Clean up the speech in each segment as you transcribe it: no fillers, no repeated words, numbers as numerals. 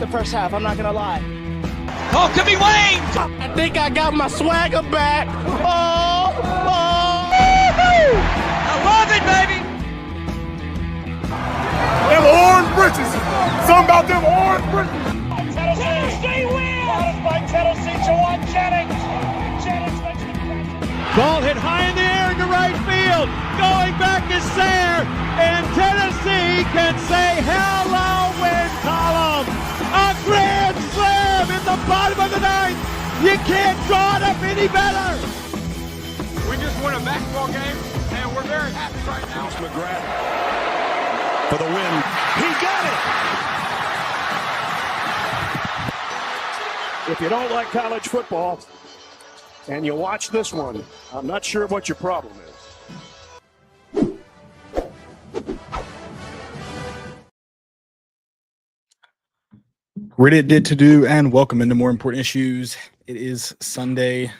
the first half. I'm not going to lie. Oh, could be Wayne. I think I got my swagger back. Oh. I love it, baby. Them orange britches. Something about them orange britches. Tennessee wins. By Tennessee, Jawan Jennings. Jennings makes the catch. Ball hit high in the air into right field. Going back is Sayre. And Tennessee can say hello, win column. A grand slam in the bottom of the ninth. You can't draw it up any better. We just won a basketball game, and we're very happy right now. McGrath for the win. He got it. If you don't like college football and you watch this one, I'm not sure what your problem is. Reddit did to do, and welcome into More Important Issues. It is Sunday,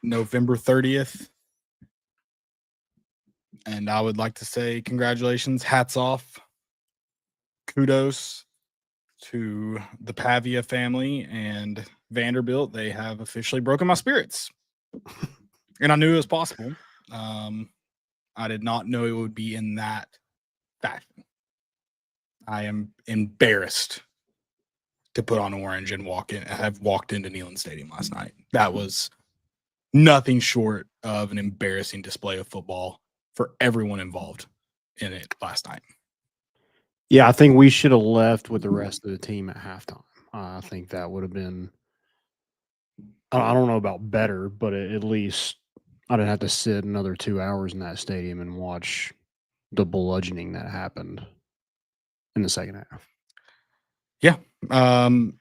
November 30th. And I would like to say congratulations, hats off, kudos to the Pavia family and Vanderbilt. They have officially broken my spirits. And I knew it was possible. I did not know it would be in that fashion. I am embarrassed to put on orange and have walked into Neyland Stadium last night. That was nothing short of an embarrassing display of football for everyone involved in it last night. Yeah, I think we should have left with the rest of the team at halftime. I think that would have been, I don't know about better, but at least I didn't have to sit another 2 hours in that stadium and watch the bludgeoning that happened in the second half. Yeah. And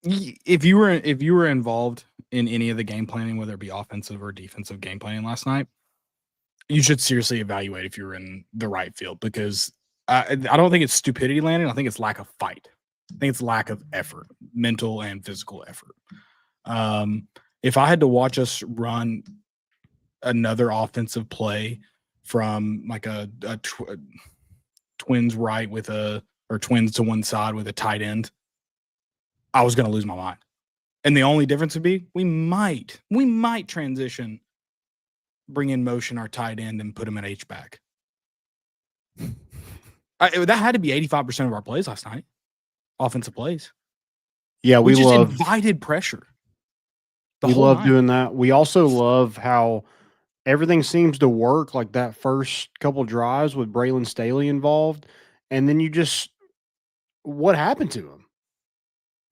if you were involved in any of the game planning, whether it be offensive or defensive game planning last night, you should seriously evaluate if you're in the right field, because I don't think it's stupidity landing. I think it's lack of fight. I think it's lack of effort, mental and physical effort. If I had to watch us run another offensive play from like a twins right with or twins to one side with a tight end, I was going to lose my mind. And the only difference would be we might transition, bring in motion our tight end and put him at H-back. That had to be 85% of our plays last night, offensive plays. Yeah, we just love invited pressure. We love doing that. We also love how everything seems to work, like that first couple drives with Braylon Staley involved. And then what happened to him?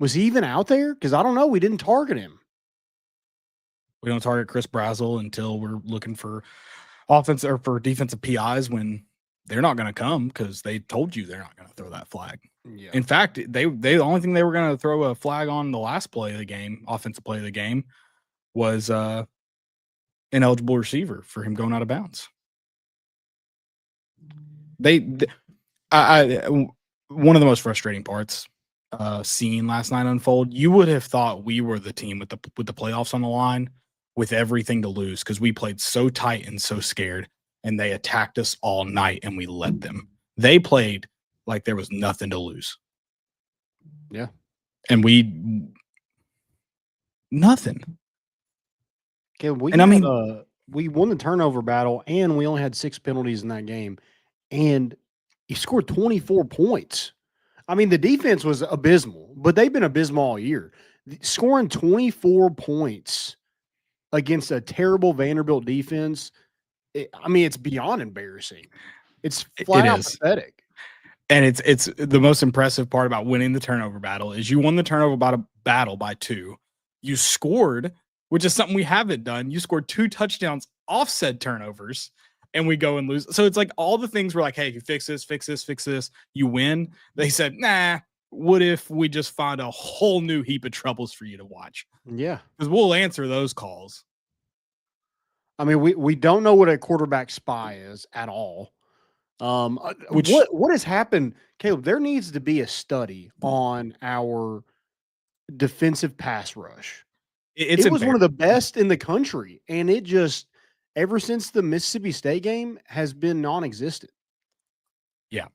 Was he even out there? Because I don't know. We didn't target him. We don't target Chris Brazel until we're looking for offense or for defensive PIs when they're not going to come because they told you they're not going to throw that flag. Yeah. In fact, the only thing they were going to throw a flag on the last play of the game, offensive play of the game, was ineligible receiver for him going out of bounds. One of the most frustrating parts seeing last night unfold, you would have thought we were the team with the playoffs on the line with everything to lose because we played so tight and so scared, and they attacked us all night and we let them. They played like there was nothing to lose. Yeah. And nothing. Okay, we won the turnover battle, and we only had 6 penalties in that game, and he scored 24 points. I mean, the defense was abysmal, but they've been abysmal all year. Scoring 24 points against a terrible Vanderbilt defense, it's beyond embarrassing. It's flat out pathetic. And it's the most impressive part about winning the turnover battle is you won the turnover battle by 2. You scored, which is something we haven't done. You scored 2 touchdowns off said turnovers, and we go and lose. So it's like all the things we're like, hey, if you fix this, you win. They said, nah, what if we just find a whole new heap of troubles for you to watch? Yeah. Because we'll answer those calls. I mean, we don't know what a quarterback spy is at all. What has happened, Caleb? There needs to be a study on our defensive pass rush. It was one of the best in the country, and it just ever since the Mississippi State game has been non-existent. Yeah,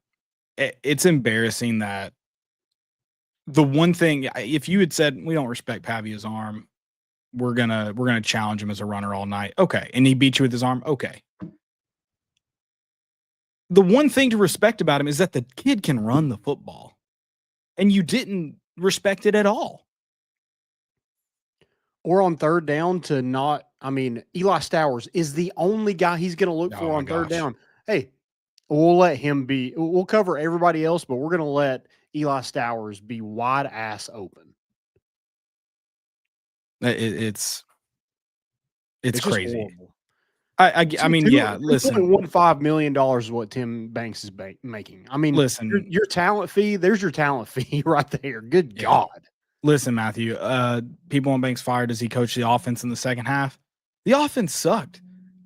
it's embarrassing that the one thing, if you had said we don't respect Pavia's arm, we're gonna challenge him as a runner all night. Okay, and he beat you with his arm. Okay. The one thing to respect about him is that the kid can run the football, and you didn't respect it at all. Or on third down to not. I mean, Eli Stowers is the only guy he's going to look for on third down. Hey, we'll let him be. We'll cover everybody else, but we're going to let Eli Stowers be wide ass open. It's crazy. I mean, yeah. Listen, $2.15 million is what Tim Banks is making. I mean, listen, your talent fee. There's your talent fee right there. Good God. Listen, Matthew. People on Banks fired. Does he coach the offense in the second half? The offense sucked.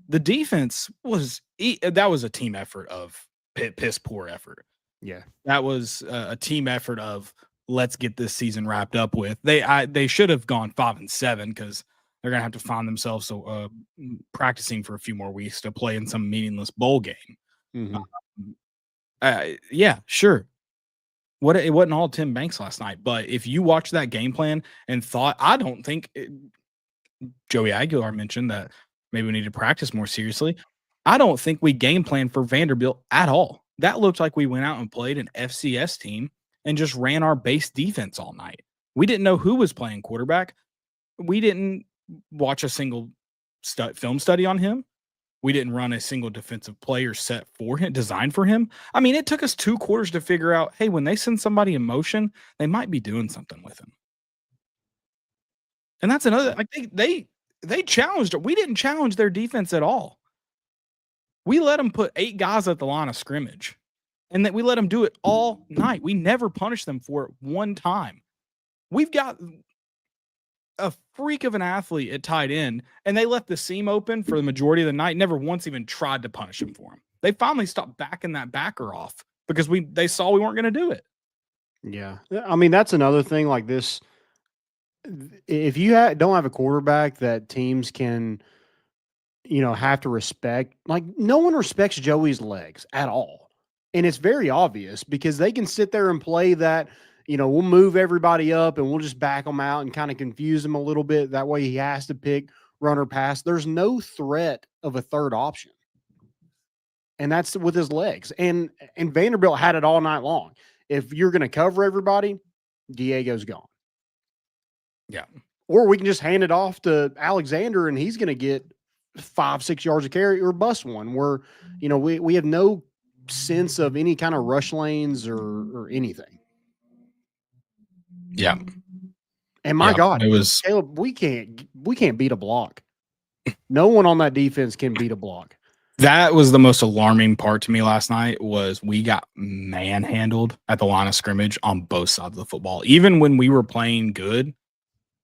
The defense was a team effort of piss poor effort. Yeah, that was a team effort of let's get this season wrapped up with. They should have gone 5-7 because they're gonna have to find themselves practicing for a few more weeks to play in some meaningless bowl game. Mm-hmm. Yeah, sure. It wasn't all Tim Banks last night, but if you watch that game plan and thought, I don't think Joey Aguilar mentioned that maybe we need to practice more seriously. I don't think we game planned for Vanderbilt at all. That looked like we went out and played an FCS team and just ran our base defense all night. We didn't know who was playing quarterback. We didn't watch a single film study on him. We didn't run a single defensive play or set for him, designed for him. I mean, it took us 2 quarters to figure out, hey, when they send somebody in motion, they might be doing something with him. And that's another, like they challenged. We didn't challenge their defense at all. We let them put 8 guys at the line of scrimmage, and that we let them do it all night. We never punished them for it one time. We've got a freak of an athlete at tight end, and they left the seam open for the majority of the night. Never once even tried to punish him for him. They finally stopped backing that backer off because they saw we weren't going to do it. Yeah, I mean that's another thing like this. If you don't have a quarterback that teams can, have to respect, like no one respects Joey's legs at all. And it's very obvious because they can sit there and play that, we'll move everybody up and we'll just back them out and kind of confuse him a little bit. That way he has to pick run or pass. There's no threat of a third option. And that's with his legs. And Vanderbilt had it all night long. If you're going to cover everybody, Diego's gone. Yeah. Or we can just hand it off to Alexander and he's going to get 5-6 yards of carry or bust one where, we have no sense of any kind of rush lanes or anything. Yeah. And my God, it was Caleb, we can't beat a block. No one on that defense can beat a block. That was the most alarming part to me last night was we got manhandled at the line of scrimmage on both sides of the football. Even when we were playing good,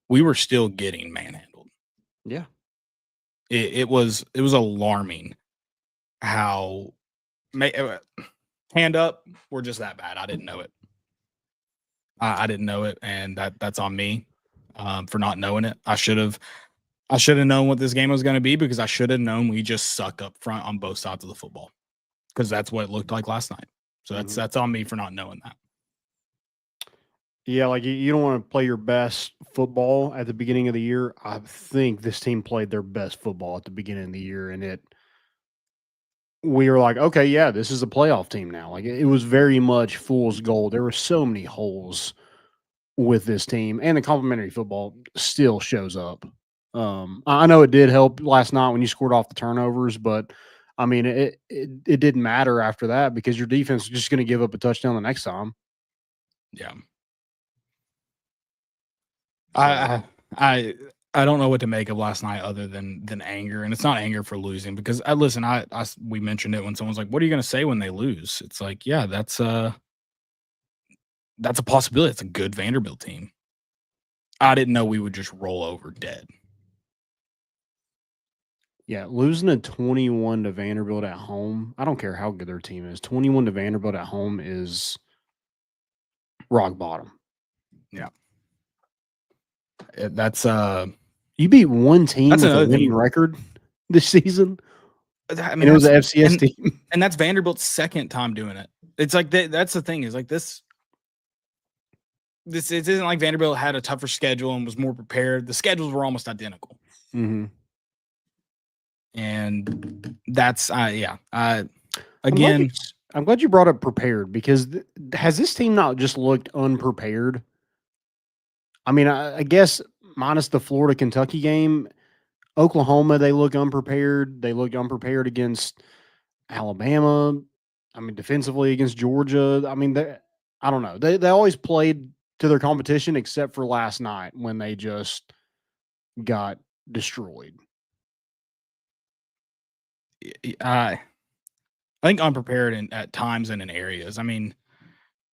we were still getting manhandled. Yeah. It was alarming how hand up, we're just that bad. I didn't know it. I didn't know it, and that's on me for not knowing it. I should have known what this game was going to be because I should have known we just suck up front on both sides of the football because that's what it looked like last night. So that's on me for not knowing that. Yeah, like you don't want to play your best football at the beginning of the year. I think this team played their best football at the beginning of the year, and we were like, okay, yeah, this is a playoff team now. Like it was very much fool's gold. There were so many holes with this team, and the complimentary football still shows up. I know it did help last night when you scored off the turnovers, but I mean, it didn't matter after that because your defense is just going to give up a touchdown the next time. Yeah. I don't know what to make of last night other than anger, and it's not anger for losing because we mentioned it when someone's like, "What are you going to say when they lose?" It's like, yeah, that's a possibility. It's a good Vanderbilt team. I didn't know we would just roll over dead. Yeah, losing a 21 to Vanderbilt at home. I don't care how good their team is. 21 to Vanderbilt at home is rock bottom. Yeah. That's you beat one team with a winning record this season. I mean, it was an FCS team, and that's Vanderbilt's second time doing it. It's like that's the thing is like this. This it isn't like Vanderbilt had a tougher schedule and was more prepared. The schedules were almost identical. Mm-hmm. And that's again, I'm glad you brought up prepared because has this team not just looked unprepared? I mean, I guess minus the Florida Kentucky game, Oklahoma they look unprepared. They looked unprepared against Alabama. I mean, defensively against Georgia. I mean, I don't know. They always played to their competition except for last night when they just got destroyed. I think unprepared at times and in areas. I mean,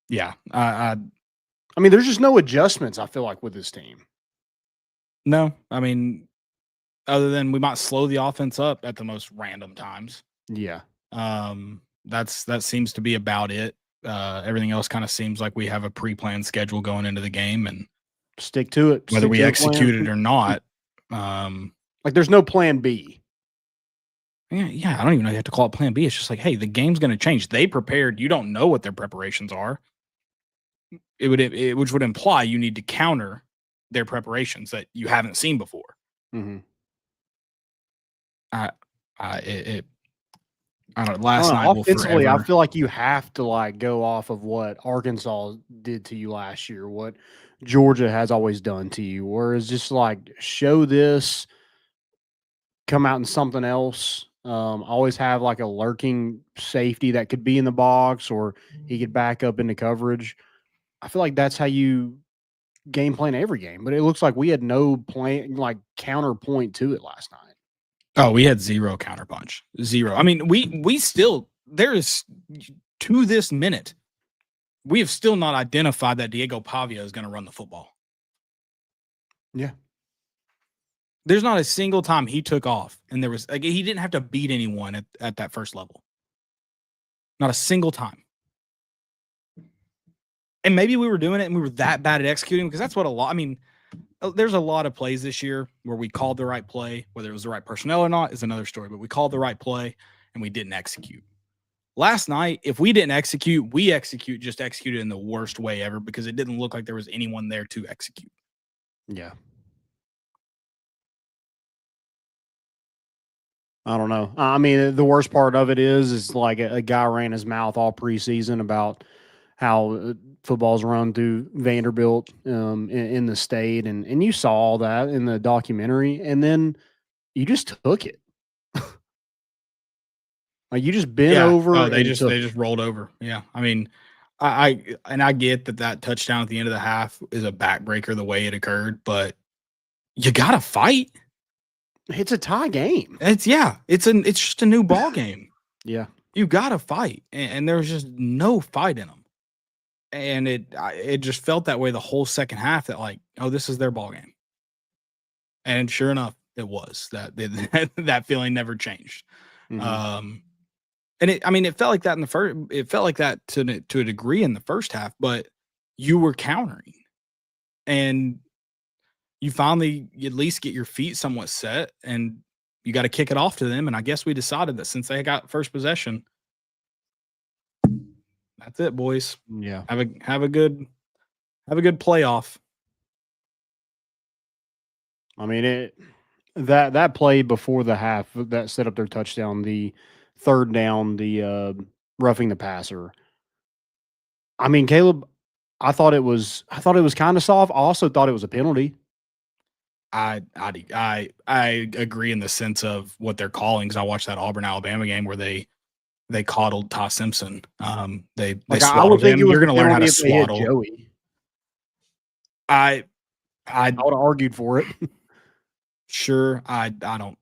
yeah. I mean, there's just no adjustments, I feel like, with this team. No. I mean, other than we might slow the offense up at the most random times. Yeah. That seems to be about it. Everything else kind of seems like we have a pre-planned schedule going into the game and stick to it. Whether we execute it or not. Like there's no plan B. Yeah, I don't even know you have to call it plan B. It's just like, hey, the game's going to change. They prepared. You don't know what their preparations are. Which would imply you need to counter their preparations that you haven't seen before. Mm-hmm. I don't know. Last night offensively, I feel like you have to like go off of what Arkansas did to you last year, what Georgia has always done to you, whereas just like show this, come out in something else. Always have like a lurking safety that could be in the box or he could back up into coverage. I feel like that's how you game plan every game, but it looks like we had no plan, like counterpoint to it last night. Oh, we had zero counterpunch. Zero. I mean, we still, there is, to this minute, we have still not identified that Diego Pavia is going to run the football. Yeah. There's not a single time he took off and there was, like, he didn't have to beat anyone at that first level. Not a single time. And maybe we were doing it and we were that bad at executing because that's what there's a lot of plays this year where we called the right play. Whether it was the right personnel or not is another story, but we called the right play and we didn't execute. Last night, if we didn't execute, just executed in the worst way ever because it didn't look like there was anyone there to execute. Yeah. I don't know. I mean, the worst part of it is like a guy ran his mouth all preseason about how football's run through Vanderbilt in the state. And you saw all that in the documentary, and then you just took it. Like you just bent over. Oh, they just rolled over. Yeah. I mean, I get that touchdown at the end of the half is a backbreaker the way it occurred, but you got to fight. It's a tie game. It's just a new ball game. Yeah. You got to fight. And there was just no fight in them. And it just felt that way the whole second half that like, oh, this is their ball game. And sure enough, it was that feeling never changed. Mm-hmm. And it felt like that it felt like that to a degree in the first half, but you were countering and you finally at least get your feet somewhat set and you got to kick it off to them. And I guess we decided that since they got first possession, that's it, boys. Yeah. Have a good playoff. I mean, that play before the half that set up their touchdown, the third down, the roughing the passer. I mean, Caleb, I thought it was kind of soft. I also thought it was a penalty. I agree in the sense of what they're calling because I watched that Auburn Alabama game where they coddled Ty Simpson. They swaddled him. You're going to learn how to swaddle. Joey. I would have argued for it. Sure, I don't.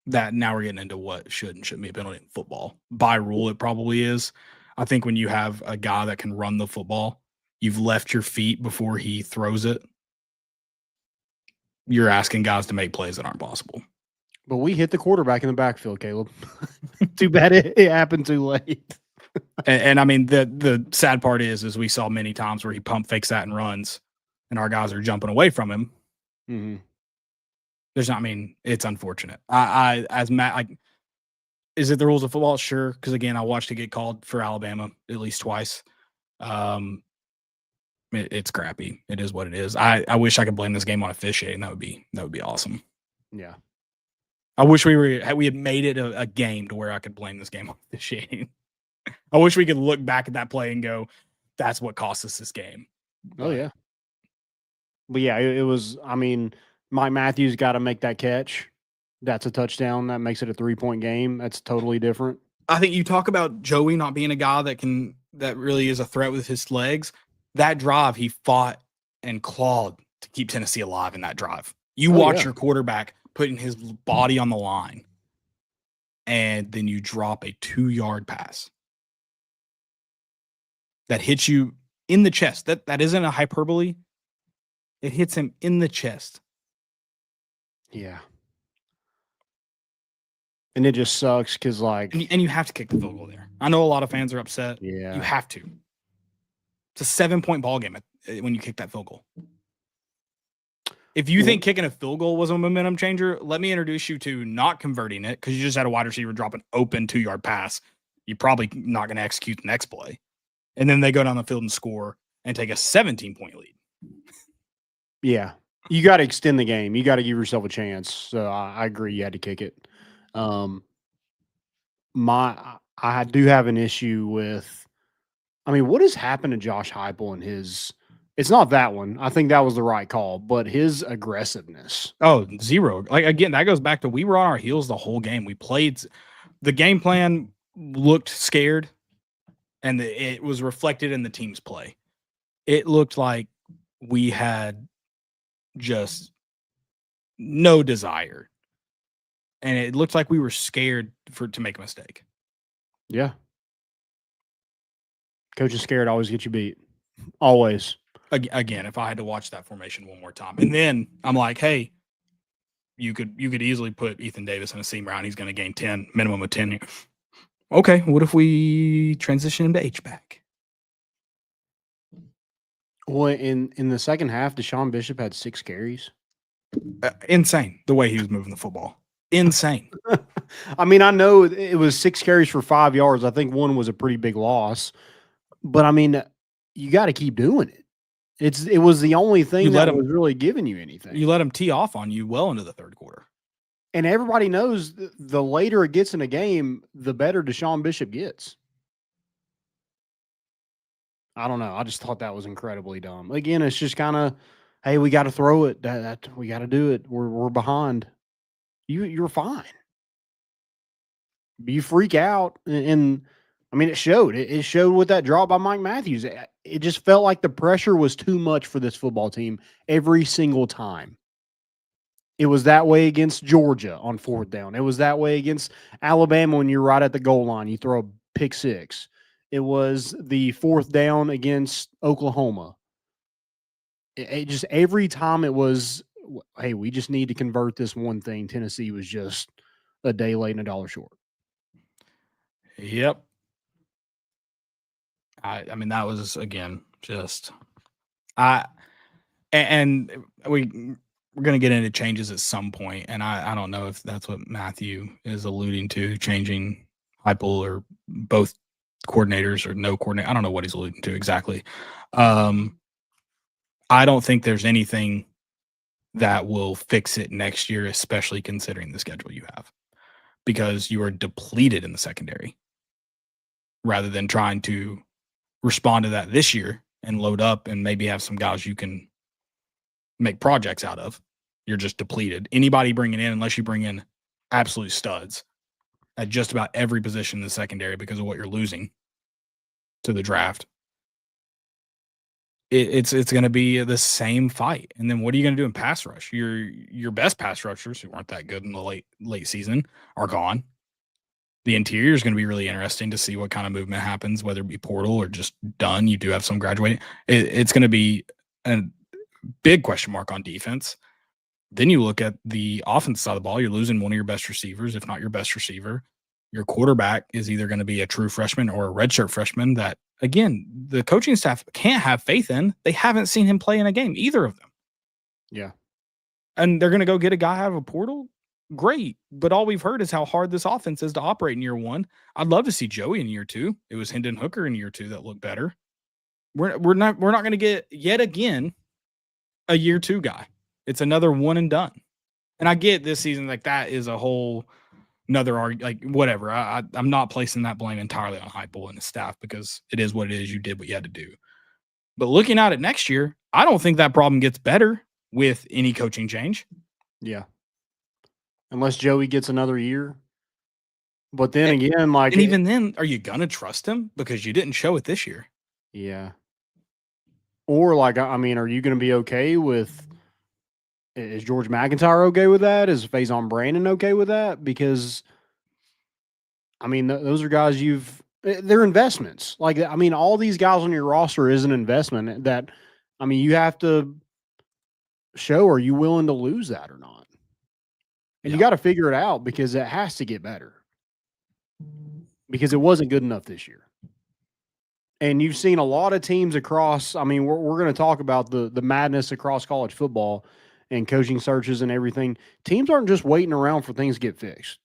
That now we're getting into what should and shouldn't be a penalty in football. By rule, it probably is. I think when you have a guy that can run the football, you've left your feet before he throws it. You're asking guys to make plays that aren't possible. But we hit the quarterback in the backfield, Caleb. Too bad it happened too late. and I mean, the sad part is we saw many times where he pump fakes that and runs, and our guys are jumping away from him. Mm-hmm. It's unfortunate. As Matt, like, is it the rules of football? Sure. Because again, I watched it get called for Alabama at least twice. It's crappy. It is what it is. I wish I could blame this game on officiating. That would be awesome. Yeah. I wish we had made it a game to where I could blame this game on officiating. I wish we could look back at that play and go, that's what cost us this game. Oh, yeah. But, yeah, it was – I mean, Mike Matthews got to make that catch. That's a touchdown. That makes it a 3-point game. That's totally different. I think you talk about Joey not being a guy that really is a threat with his legs. That drive, he fought and clawed to keep Tennessee alive in that drive. You watch your quarterback putting his body on the line, and then you drop a 2-yard pass that hits you in the chest. That isn't a hyperbole. It hits him in the chest. Yeah. And it just sucks because, like... And you have to kick the field goal there. I know a lot of fans are upset. Yeah. You have to. It's a 7-point ball game when you kick that field goal. If you think kicking a field goal was a momentum changer, let me introduce you to not converting it because you just had a wide receiver drop an open 2-yard pass. You're probably not going to execute the next play. And then they go down the field and score and take a 17-point lead. Yeah. You got to extend the game. You got to give yourself a chance. So I agree you had to kick it. I do have an issue with, I mean, what has happened to Josh Heupel and his, it's not that one. I think that was the right call, but his aggressiveness. Oh, zero. Like, again, that goes back to we were on our heels the whole game. We played, the game plan looked scared, and it was reflected in the team's play. It looked like we had just no desire. And it looked like we were scared to make a mistake. Yeah. Coach is scared, always get you beat. Always. Again, if I had to watch that formation one more time. And then I'm like, hey, you could easily put Ethan Davis in a seam route. He's going to gain 10, minimum of 10. Okay, what if we transition him to H-back? Well, in the second half, Deshaun Bishop had 6 carries. Insane, the way he was moving the football. Insane. I mean, I know it was 6 carries for 5 yards. I think one was a pretty big loss. But, I mean, you got to keep doing it. It was the only thing that was really giving you anything. You let him tee off on you well into the third quarter. And everybody knows the later it gets in a game, the better Deshaun Bishop gets. I don't know. I just thought that was incredibly dumb. Again, it's just kind of, hey, we got to throw it. That we got to do it. We're behind. You're fine. You freak out, and I mean, it showed. It showed with that draw by Mike Matthews. It just felt like the pressure was too much for this football team every single time. It was that way against Georgia on 4th down. It was that way against Alabama when you're right at the goal line. You throw a pick 6. It was the 4th down against Oklahoma. It just every time it was, hey, we just need to convert this one thing. Tennessee was just a day late and a dollar short. Yep. I mean, that was, again, just and we're going to get into changes at some point, and I don't know if that's what Matthew is alluding to, changing Heupel or both coordinators or no coordinator. I don't know what he's alluding to exactly. I don't think there's anything that will fix it next year, especially considering the schedule you have, because you are depleted in the secondary rather than trying to respond to that this year and load up and maybe have some guys you can make projects out of. You're just depleted. Anybody bringing in, unless you bring in absolute studs at just about every position in the secondary because of what you're losing to the draft, it's going to be the same fight. And then what are you going to do in pass rush? Your best pass rushers, who weren't that good in the late season, are gone. The interior is going to be really interesting to see what kind of movement happens, whether it be portal or just done. You do have some graduating. It's going to be a big question mark on defense. Then you look at the offense side of the ball. You're losing one of your best receivers, if not your best receiver. Your quarterback is either going to be a true freshman or a redshirt freshman that, again, the coaching staff can't have faith in. They haven't seen him play in a game, either of them. Yeah. And they're going to go get a guy out of a portal? Great. But all we've heard is how hard this offense is to operate in year 1. I'd love to see Joey in year 2. It was Hendon Hooker in year 2 that looked better. we're not going to get yet again a year 2 guy. It's another one and done. And I get this season, like that is a whole another argument, like whatever. I'm not placing that blame entirely on Heupel and his staff because it is what it is. You did what you had to do. But looking at it next year, I don't think that problem gets better with any coaching change. Yeah. Unless Joey gets another year. But then again, like. And even then, are you going to trust him? Because you didn't show it this year. Yeah. Or like, I mean, are you going to be okay with, is George McIntyre okay with that? Is Faison Brandon okay with that? Because, I mean, those are guys they're investments. Like, I mean, all these guys on your roster is an investment that, I mean, you have to show, are you willing to lose that or not? And you got to figure it out because it has to get better. Because it wasn't good enough this year. And you've seen a lot of teams across, I mean, we're going to talk about the madness across college football and coaching searches and everything. Teams aren't just waiting around for things to get fixed.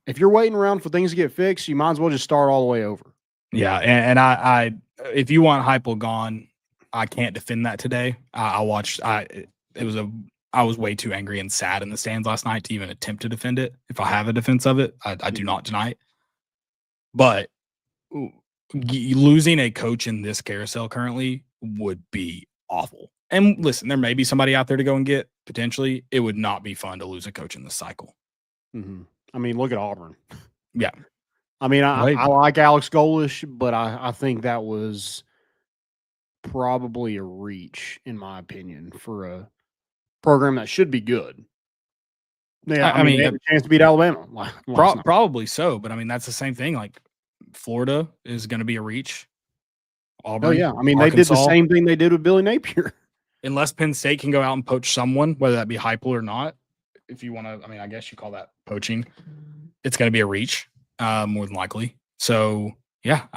If you're waiting around for things to get fixed, you might as well just start all the way over. Yeah, and I if you want Heupel gone, I can't defend that today. I was way too angry and sad in the stands last night to even attempt to defend it. If I have a defense of it, I do not tonight. But losing a coach in this carousel currently would be awful. And listen, there may be somebody out there to go and get potentially. It would not be fun to lose a coach in this cycle. Mm-hmm. I mean, look at Auburn. Yeah. I mean, I like Alex Golish, but I think that was probably a reach, in my opinion, for a program that should be good. Yeah, I mean, they had a chance to beat Alabama. Probably so, but I mean, that's the same thing. Like, Florida is going to be a reach. Auburn, oh, yeah. I mean, Arkansas, they did the same thing they did with Billy Napier. Unless Penn State can go out and poach someone, whether that be Heupel or not. If you want to, I mean, I guess you call that poaching. It's going to be a reach, more than likely. So, yeah,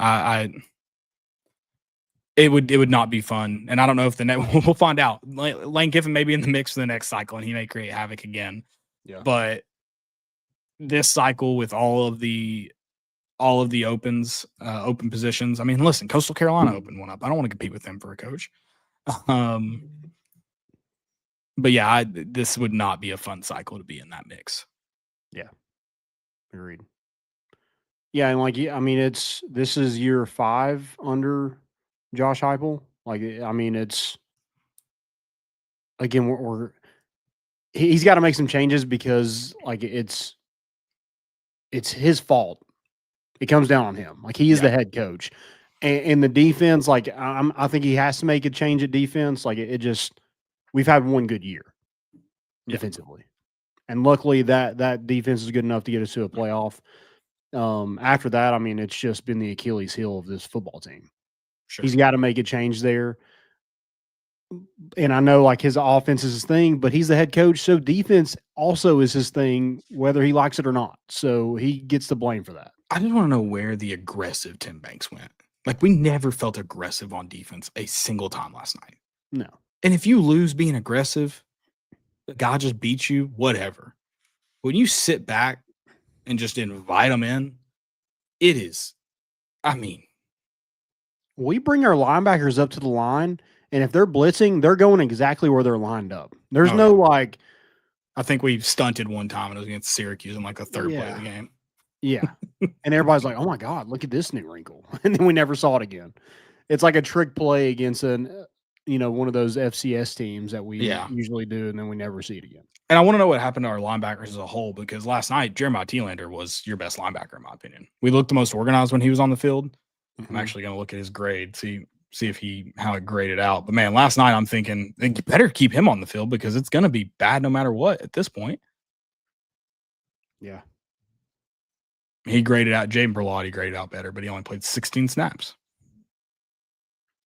it would not be fun. And I don't know if we'll find out. Lane Kiffin may be in the mix for the next cycle, and he may create havoc again. Yeah. But this cycle with all of the open positions. I mean, listen, Coastal Carolina opened one up. I don't want to compete with them for a coach. But yeah, this would not be a fun cycle to be in that mix. Yeah. Agreed. Yeah, and like, I mean, this is year 5 under Josh Heupel. Like, I mean, it's again, he's got to make some changes because like it's his fault. It comes down on him. Like, he is the head coach, and the defense. Like, I think he has to make a change at defense. Like, we've had one good year defensively, and luckily that defense is good enough to get us to a playoff. After that, I mean, it's just been the Achilles heel of this football team. Sure. He's got to make a change there. And I know like his offense is his thing, but he's the head coach. So defense also is his thing, whether he likes it or not. So he gets the blame for that. I just want to know where the aggressive Tim Banks went. Like, we never felt aggressive on defense a single time last night. No. And if you lose being aggressive, the guy just beats you, whatever. When you sit back and just invite them in, it is, I mean. We bring our linebackers up to the line, and if they're blitzing, they're going exactly where they're lined up. There's no like. I think we stunted one time, and it was against Syracuse in like the third play of the game. Yeah. And everybody's like, oh my God, look at this new wrinkle. And then we never saw it again. It's like a trick play against one of those FCS teams that we usually do, and then we never see it again. And I want to know what happened to our linebackers as a whole, because last night, Jeremiah Thielander was your best linebacker, in my opinion. We looked the most organized when he was on the field. Mm-hmm. I'm actually going to look at his grade, see if how it graded out. But man, last night I'm thinking you better keep him on the field because it's going to be bad no matter what at this point. Yeah. He graded out, Jaden Berlotti graded out better, but he only played 16 snaps.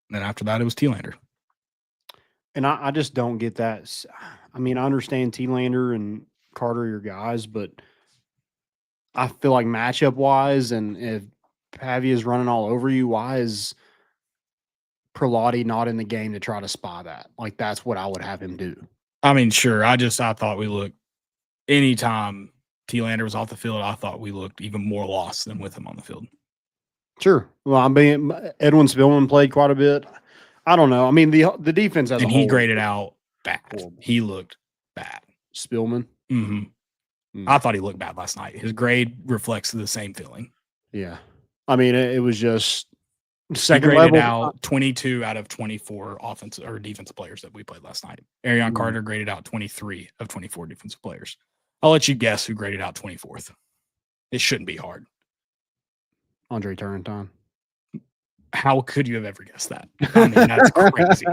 And then after that, it was Thielander. And I just don't get that. I mean, I understand Thielander and Carter are your guys, but I feel like matchup-wise, and if Pavia is running all over you, why is Berlotti not in the game to try to spy that? Like, that's what I would have him do. I mean, sure. I thought we looked – anytime Thielander was off the field, I thought we looked even more lost than with him on the field. Sure. Well, I mean, Edwin Spillman played quite a bit. I don't know. I mean, the defense as a And whole. he graded out bad. Horrible. He looked bad. Spillman. I thought he looked bad last night. His grade reflects the same feeling. Yeah. I mean, it was just second he graded level out 22 out of 24 offensive or defensive players that we played last night. Arion Carter graded out 23 of 24 defensive players. I'll let you guess who graded out 24th. It shouldn't be hard. Andre Turrentine. How could you have ever guessed that? I mean, that's crazy.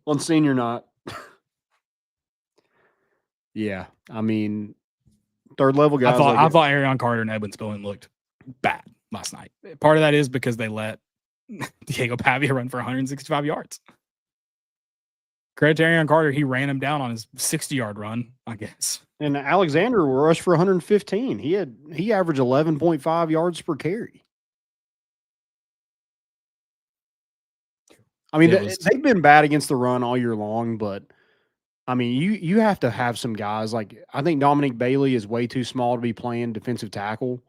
On senior not. Yeah. I mean, third level guys. I thought Arion Carter and Edwin Spillman looked bad last night. Part of that is because they let Diego Pavia run for 165 yards. Credit to Arion Carter, he ran him down on his 60-yard run, I guess. And Alexander rushed for 115. He averaged 11.5 yards per carry. I mean, they've been bad against the run all year long, but I mean, you have to have some guys. Like, I think Dominique Bailey is way too small to be playing defensive tackle.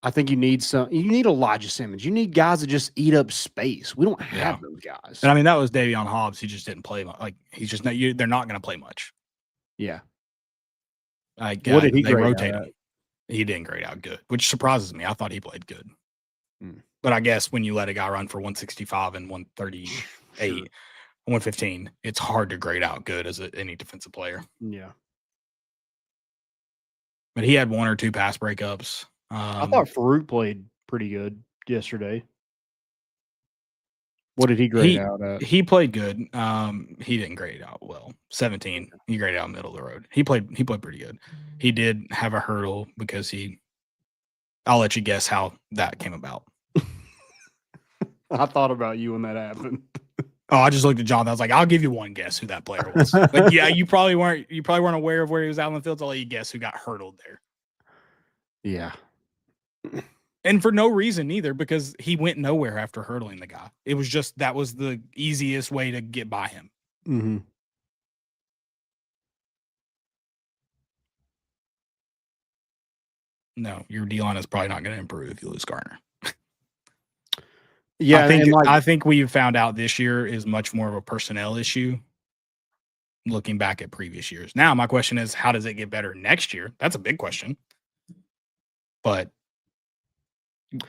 I think you need Elijah Simmons. You need guys that just eat up space. We don't have those guys. And I mean, that was Davion Hobbs. He just didn't play much. Like, he's just they're not going to play much. Yeah. Like, what did he they grade rotate out him. He didn't grade out good, which surprises me. I thought he played good. But I guess when you let a guy run for 165 and 138, 115, it's hard to grade out good as any defensive player. Yeah. But he had one or two pass breakups. I thought Farouk played pretty good yesterday. What did he grade out at? He played good. He didn't grade out well. 17. He graded out middle of the road. He played pretty good. He did have a hurdle because I'll let you guess how that came about. I thought about you when that happened. Oh, I just looked at John. I was like, I'll give you one guess who that player was. Like, yeah, you probably weren't aware of where he was out in the field. So I'll let you guess who got hurdled there. Yeah. And for no reason either, because he went nowhere after hurdling the guy. It was just that was the easiest way to get by him. Mm-hmm. No, your D-line is probably not going to improve if you lose Garner. Yeah, I think we've found out this year is much more of a personnel issue looking back at previous years. Now, my question is, how does it get better next year? That's a big question. But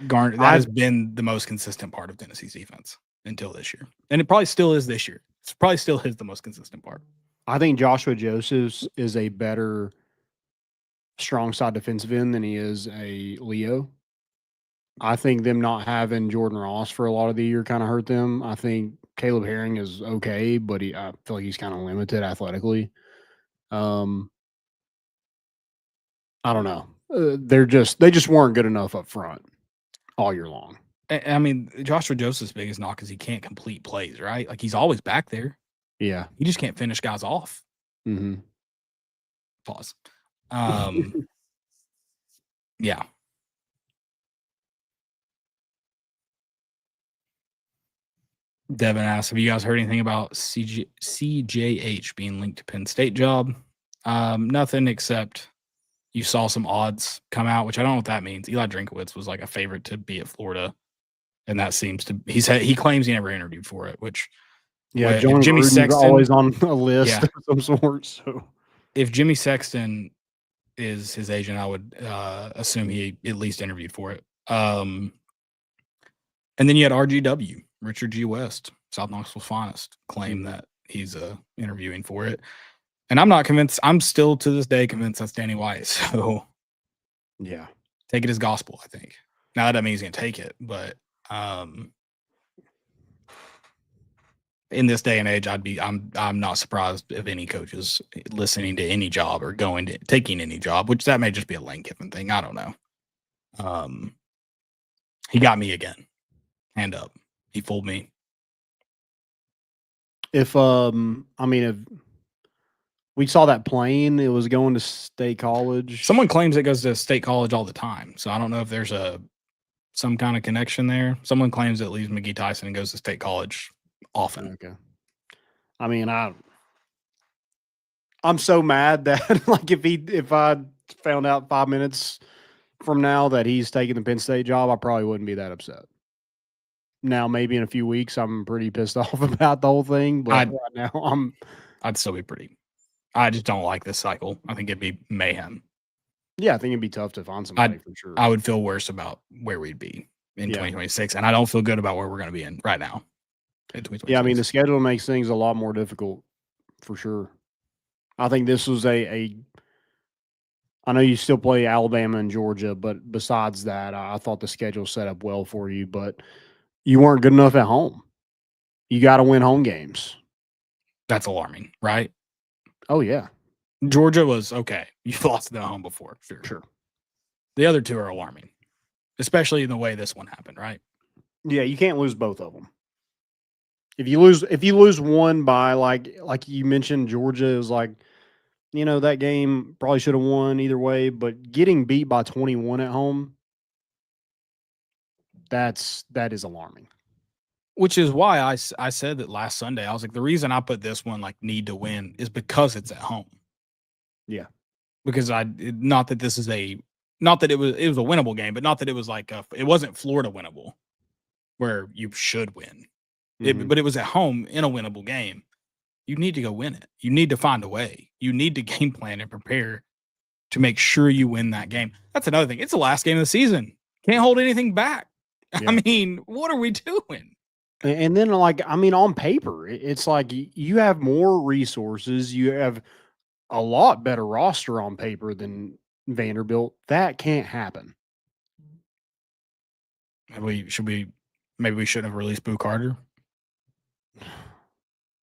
Garner, that has been the most consistent part of Tennessee's defense until this year. And it probably still is this year. It's probably still is the most consistent part. I think Joshua Josephs is a better strong side defensive end than he is a Leo. I think them not having Jordan Ross for a lot of the year kind of hurt them. I think Caleb Herring is okay, but I feel like he's kind of limited athletically. I don't know. They just weren't good enough up front all year long. I mean, Joshua Joseph's biggest knock is he can't complete plays, right? Like, he's always back there. Yeah. He just can't finish guys off. Mm-hmm. Pause. Yeah. Devin asks, have you guys heard anything about CJH being linked to Penn State job? Nothing except you saw some odds come out, which I don't know what that means. Eli Drinkowitz was like a favorite to be at Florida. And that seems to he claims he never interviewed for it, which Jimmy Sexton always on a list of some sort. So if Jimmy Sexton is his agent, I would assume he at least interviewed for it. And then you had RGW, Richard G. West, South Knoxville's finest, claim that he's interviewing for it. And I'm not convinced. I'm still to this day convinced that's Danny White. So yeah, take it as gospel, I think. Now that doesn't mean he's going to take it, but in this day and age, I'm not surprised if any coach is listening to any job or taking any job, which that may just be a Lane Kiffin thing. I don't know. He got me again. Hand up. He fooled me. If we saw that plane, it was going to State College. Someone claims it goes to State College all the time, so I don't know if there's some kind of connection there. Someone claims it leaves McGee Tyson and goes to State College often. Okay. I mean, I'm so mad that like if I found out 5 minutes from now that he's taking the Penn State job, I probably wouldn't be that upset. Now, maybe in a few weeks, I'm pretty pissed off about the whole thing, but right now, I'd still be pretty. I just don't like this cycle. I think it'd be mayhem. Yeah, I think it'd be tough to find somebody for sure. I would feel worse about where we'd be in 2026, and I don't feel good about where we're going to be in right now. Yeah, I mean, the schedule makes things a lot more difficult for sure. I think this was I know you still play Alabama and Georgia, but besides that, I thought the schedule set up well for you, but you weren't good enough at home. You got to win home games. That's alarming, right? Oh, yeah. Georgia was okay. You've lost them at home before. Sure. The other two are alarming, especially in the way this one happened, right? Yeah, you can't lose both of them. If you lose one by like you mentioned, Georgia is like, that game probably should have won either way, but getting beat by 21 at home, that is alarming. Which is why I said that last Sunday. I was like, the reason I put this one like need to win is because it's at home. Yeah. Because not that it was a winnable game, but not that it was like it wasn't Florida winnable where you should win. But it was at home in a winnable game. You need to go win it. You need to find a way. You need to game plan and prepare to make sure you win that game. That's another thing. It's the last game of the season. Can't hold anything back. Yeah. I mean, what are we doing? And then, on paper, it's like you have more resources. You have a lot better roster on paper than Vanderbilt. That can't happen. Maybe we shouldn't have released Boo Carter.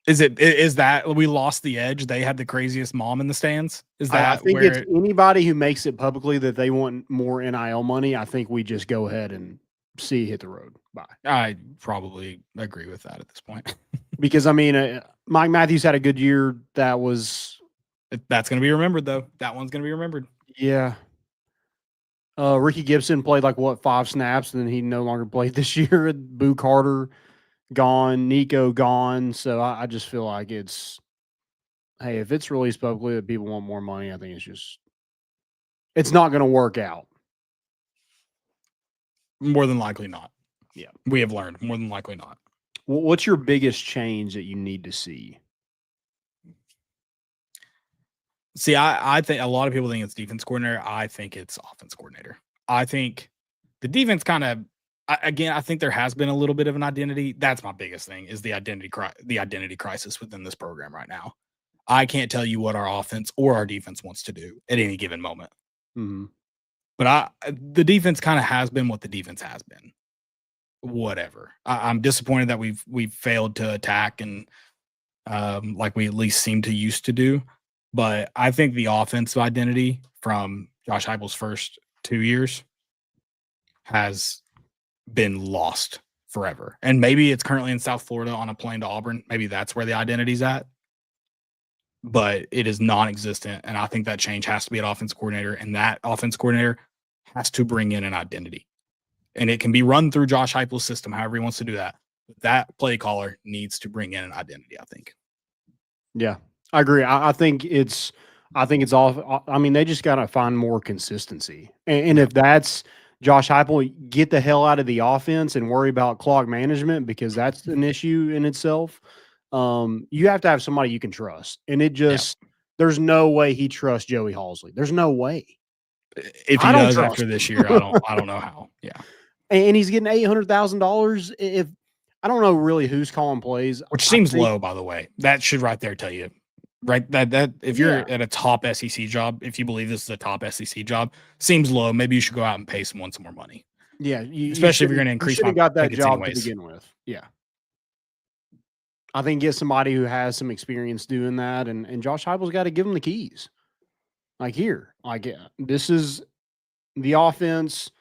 Is that we lost the edge? They had the craziest mom in the stands. Is that I think it's anybody who makes it publicly that they want more NIL money? I think we just go ahead and see it hit the road. Bye. I probably agree with that at this point. Because Mike Matthews had a good year. That's going to be remembered though. That one's going to be remembered. Yeah. Ricky Gibson played 5 snaps, and then he no longer played this year. Boo Carter gone, Nico gone. So I just feel like if it's released publicly that people want more money, I think it's not going to work out. More than likely not. Yeah. We have learned more than likely not. What's your biggest change that you need to see? See, I think a lot of people think it's defense coordinator. I think it's offense coordinator. I think the defense I think there has been a little bit of an identity. That's my biggest thing is the identity crisis within this program right now. I can't tell you what our offense or our defense wants to do at any given moment. Mm-hmm. But the defense kind of has been what the defense has been. Whatever. I'm disappointed that we've failed to attack and like we at least seem to used to do. But I think the offensive identity from Josh Heupel's first 2 years has been lost forever. And maybe it's currently in South Florida on a plane to Auburn. Maybe that's where the identity's at. But it is non-existent. And I think that change has to be an offense coordinator. And that offense coordinator has to bring in an identity. And it can be run through Josh Heupel's system, however he wants to do that. But that play caller needs to bring in an identity, I think. Yeah, I agree. I think it's all. I mean, they just got to find more consistency. And if that's Josh Heupel, get the hell out of the offense and worry about clock management, because that's an issue in itself. You have to have somebody you can trust. And there's no way he trusts Joey Halsley. There's no way. If he does after this year, I don't know how. Yeah. And he's getting $800,000. If I don't know really who's calling plays, which seems low, by the way. That should right there tell you, right? That if you're at a top SEC job, if you believe this is a top SEC job, seems low. Maybe you should go out and pay someone some more money. Yeah, especially if you're going to increase. You got that job to begin with. Yeah, I think get somebody who has some experience doing that, and Josh Heupel's got to give him the keys. This is the offense.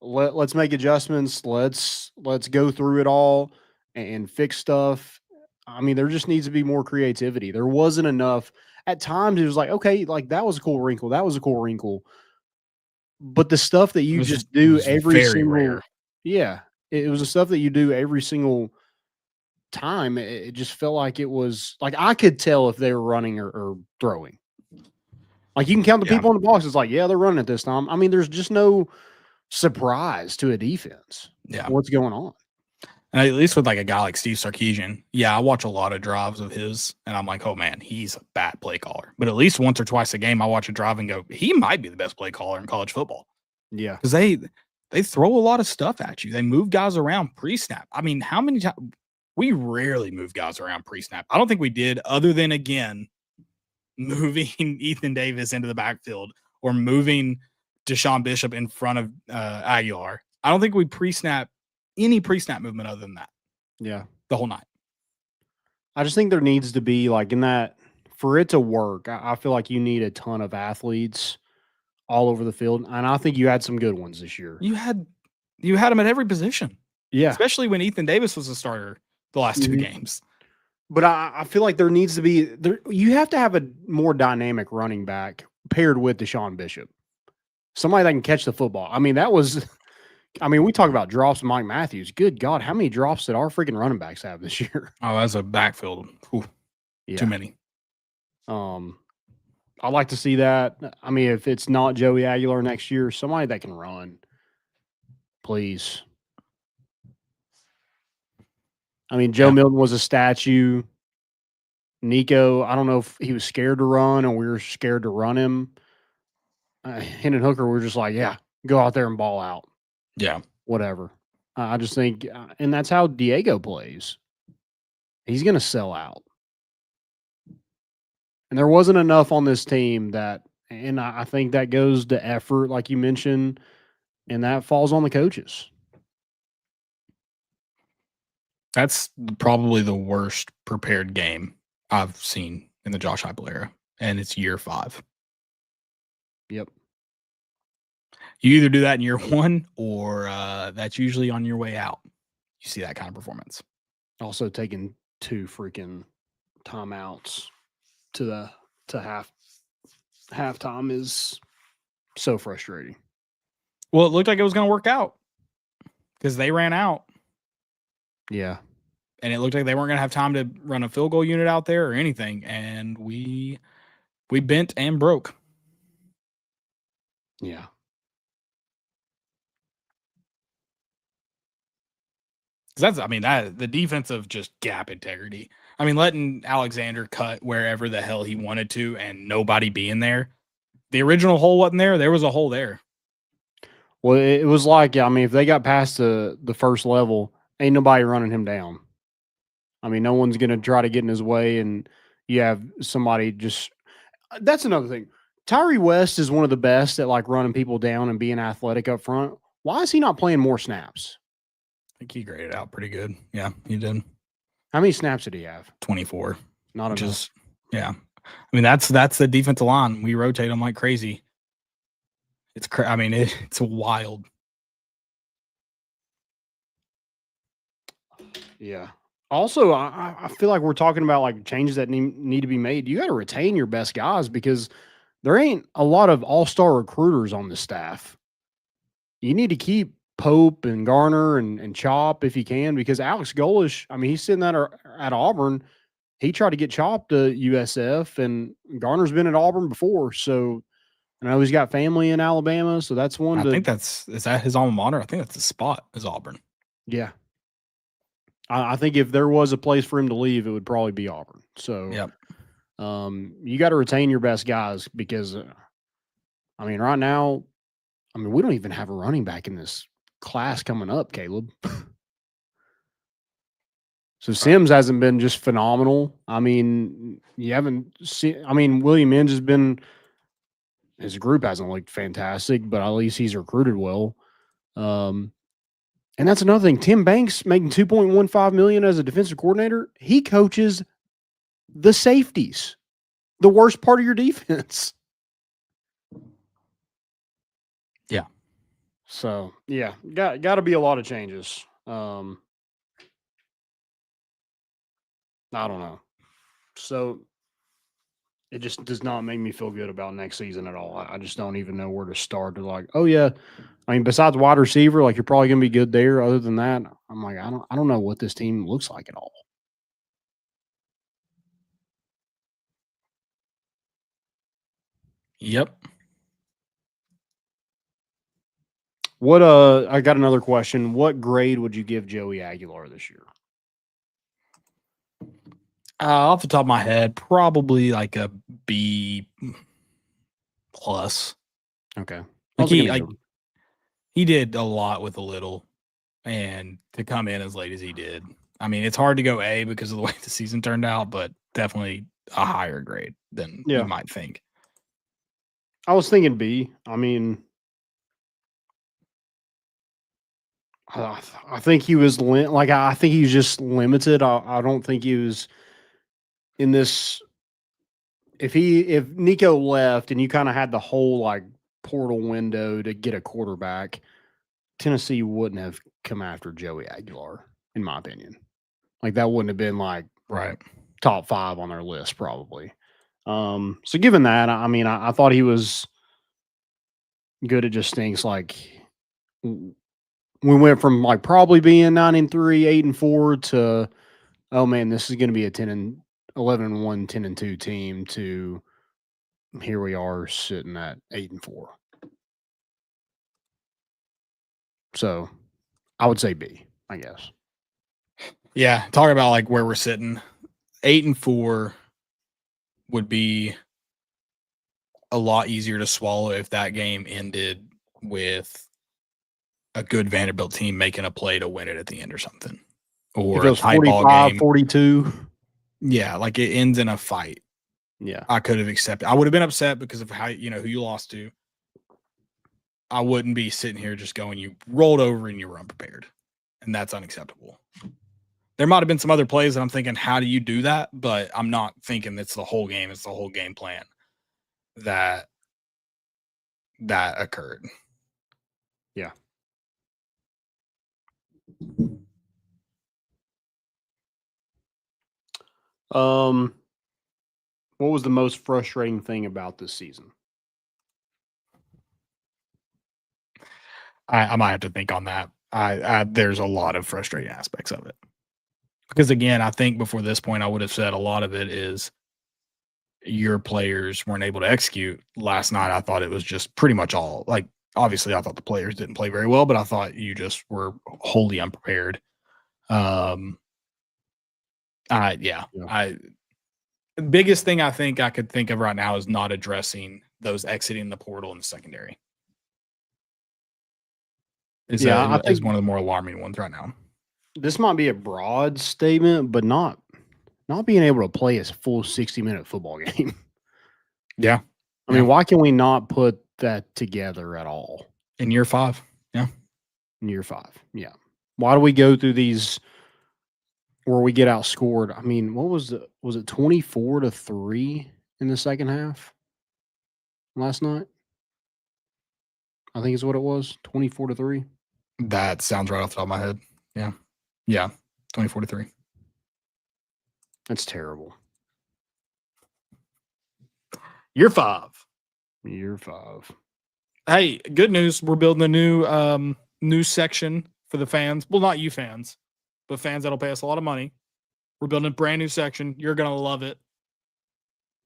Let's make adjustments. Let's go through it all and fix stuff. I mean, there just needs to be more creativity. There wasn't enough. At times, it was like, okay, like that was a cool wrinkle. That was a cool wrinkle. But the stuff that you just do every single rare. Yeah, it was the stuff that you do every single time. It just felt like it was like I could tell if they were running or throwing. Like, you can count the people in the box. It's like, yeah, they're running it this time. I mean, there's just no surprise to a defense. Yeah. What's going on? And at least with like a guy like Steve Sarkisian, I watch a lot of drives of his, and I'm like, oh man, he's a bad play caller. But at least once or twice a game, I watch a drive and go, he might be the best play caller in college football. Yeah, because they throw a lot of stuff at you. They move guys around pre-snap. I mean, how many times we rarely move guys around pre-snap? I don't think we did, other than again moving Ethan Davis into the backfield or moving Deshaun Bishop in front of Aguilar. I don't think we pre-snap any pre-snap movement other than that. Yeah. The whole night. I just think there needs to be, like, in that, for it to work, I feel like you need a ton of athletes all over the field. And I think you had some good ones this year. You had them at every position. Yeah. Especially when Ethan Davis was a starter the last two games. But I feel like there needs to be you have to have a more dynamic running back paired with Deshaun Bishop. Somebody that can catch the football. I mean, we talk about drops of Mike Matthews. Good God, how many drops did our freaking running backs have this year? Oh, as a backfield. Too many. I'd like to see that. I mean, if it's not Joey Aguilar next year, somebody that can run. Please. I mean, Joe Milton was a statue. Nico, I don't know if he was scared to run or we were scared to run him. Hendon Hooker were just like, yeah, go out there and ball out. Yeah. Whatever. I just think, and that's how Diego plays. He's going to sell out. And there wasn't enough on this team and I think that goes to effort, like you mentioned, and that falls on the coaches. That's probably the worst prepared game I've seen in the Josh Heupel era, and it's year 5. Yep. You either do that in year 1 or that's usually on your way out. You see that kind of performance. Also taking 2 freaking timeouts to halftime is so frustrating. Well, it looked like it was going to work out because they ran out. Yeah. And it looked like they weren't going to have time to run a field goal unit out there or anything. And we bent and broke. Yeah. The defensive just gap integrity. I mean, letting Alexander cut wherever the hell he wanted to and nobody being there. The original hole wasn't there. There was a hole there. Well, it was like, if they got past the first level, ain't nobody running him down. I mean, no one's going to try to get in his way, and you have somebody just – that's another thing. Tyree West is one of the best at, like, running people down and being athletic up front. Why is he not playing more snaps? I think he graded out pretty good. Yeah, he did. How many snaps did he have? 24. Not enough. Yeah. I mean, that's the defensive line. We rotate them like crazy. It's it's wild. Yeah. Also, I feel like we're talking about like changes that need to be made. You got to retain your best guys because there ain't a lot of all-star recruiters on the staff. You need to keep Pope and Garner and Chop if you can, because Alex Golish, he's sitting at Auburn. He tried to get Chop to USF, and Garner's been at Auburn before. So I know he's got family in Alabama, so that's one. I think is that his alma mater? I think that's the spot is Auburn. Yeah. I think if there was a place for him to leave, it would probably be Auburn. So, yep. You got to retain your best guys because, right now, we don't even have a running back in this class coming up, Caleb. So Sims hasn't been just phenomenal. You haven't seen. William Inge has been. His group hasn't looked fantastic, but at least he's recruited well. And that's another thing. Tim Banks making $2.15 million as a defensive coordinator. He coaches the safeties, the worst part of your defense. Yeah. So got to be a lot of changes. I don't know. So it just does not make me feel good about next season at all. I just don't even know where to start. To like, oh yeah. Besides wide receiver, like you're probably going to be good there. Other than that, I'm like, I don't know what this team looks like at all. Yep. What I got another question. What grade would you give Joey Aguilar this year? Off the top of my head, probably like a B plus. Okay. He did a lot with a little, and to come in as late as he did. I mean, it's hard to go A because of the way the season turned out, but definitely a higher grade than you might think. I was thinking B. I mean, I think he was I think he was just limited. I don't think he was in this. If Nico left and you kind of had the whole like portal window to get a quarterback, Tennessee wouldn't have come after Joey Aguilar, in my opinion. Like that wouldn't have been like top 5 on their list probably. So given that, I mean, I thought he was good at just things like we went from like probably being 9-3, 8-4 to, oh man, this is going to be a 11-1, 10-2 team to here we are sitting at 8-4. So I would say B, I guess. Yeah. Talking about like where we're sitting, 8-4 would be a lot easier to swallow if that game ended with a good Vanderbilt team making a play to win it at the end or something. Or a tight ball game. 42. Yeah, like it ends in a fight. Yeah. I could have accepted. I would have been upset because of how, who you lost to. I wouldn't be sitting here just going, you rolled over and you were unprepared. And that's unacceptable. There might have been some other plays that I'm thinking, how do you do that? But I'm not thinking it's the whole game. It's the whole game plan that occurred. Yeah. What was the most frustrating thing about this season? I might have to think on that. There's a lot of frustrating aspects of it. Because again, I think before this point, I would have said a lot of it is your players weren't able to execute. Last night, I thought it was just pretty much all like, obviously I thought the players didn't play very well, but I thought you just were wholly unprepared. Biggest thing I think I could think of right now is not addressing those exiting the portal in the secondary. I think is one of the more alarming ones right now. This might be a broad statement, but not being able to play a full 60-minute football game. Yeah. I mean, why can we not put that together at all? In year 5. Yeah. In year 5. Yeah. Why do we go through these where we get outscored? I mean, what was it? Was it 24-3 in the second half last night? I think is what it was. 24-3. That sounds right off the top of my head. Yeah. Yeah. 24-3. That's terrible. Year 5. Year 5. Hey, good news. We're building a new section for the fans. Well, not you fans, but fans that'll pay us a lot of money. We're building a brand new section. You're going to love it.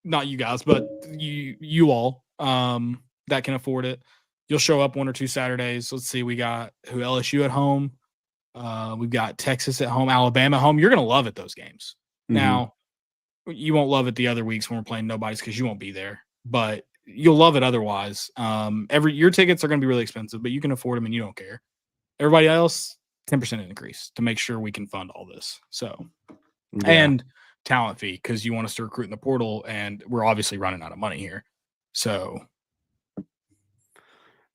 Not you guys, but you all that can afford it. You'll show up 1 or 2 Saturdays. Let's see. We got LSU at home. We've got Texas at home, Alabama at home. You're going to love it, those games. Mm-hmm. Now, you won't love it the other weeks when we're playing nobodies because you won't be there, but you'll love it otherwise. Your tickets are going to be really expensive, but you can afford them and you don't care. Everybody else, 10% increase to make sure we can fund all this. So, and talent fee because you want us to recruit in the portal, and we're obviously running out of money here. So,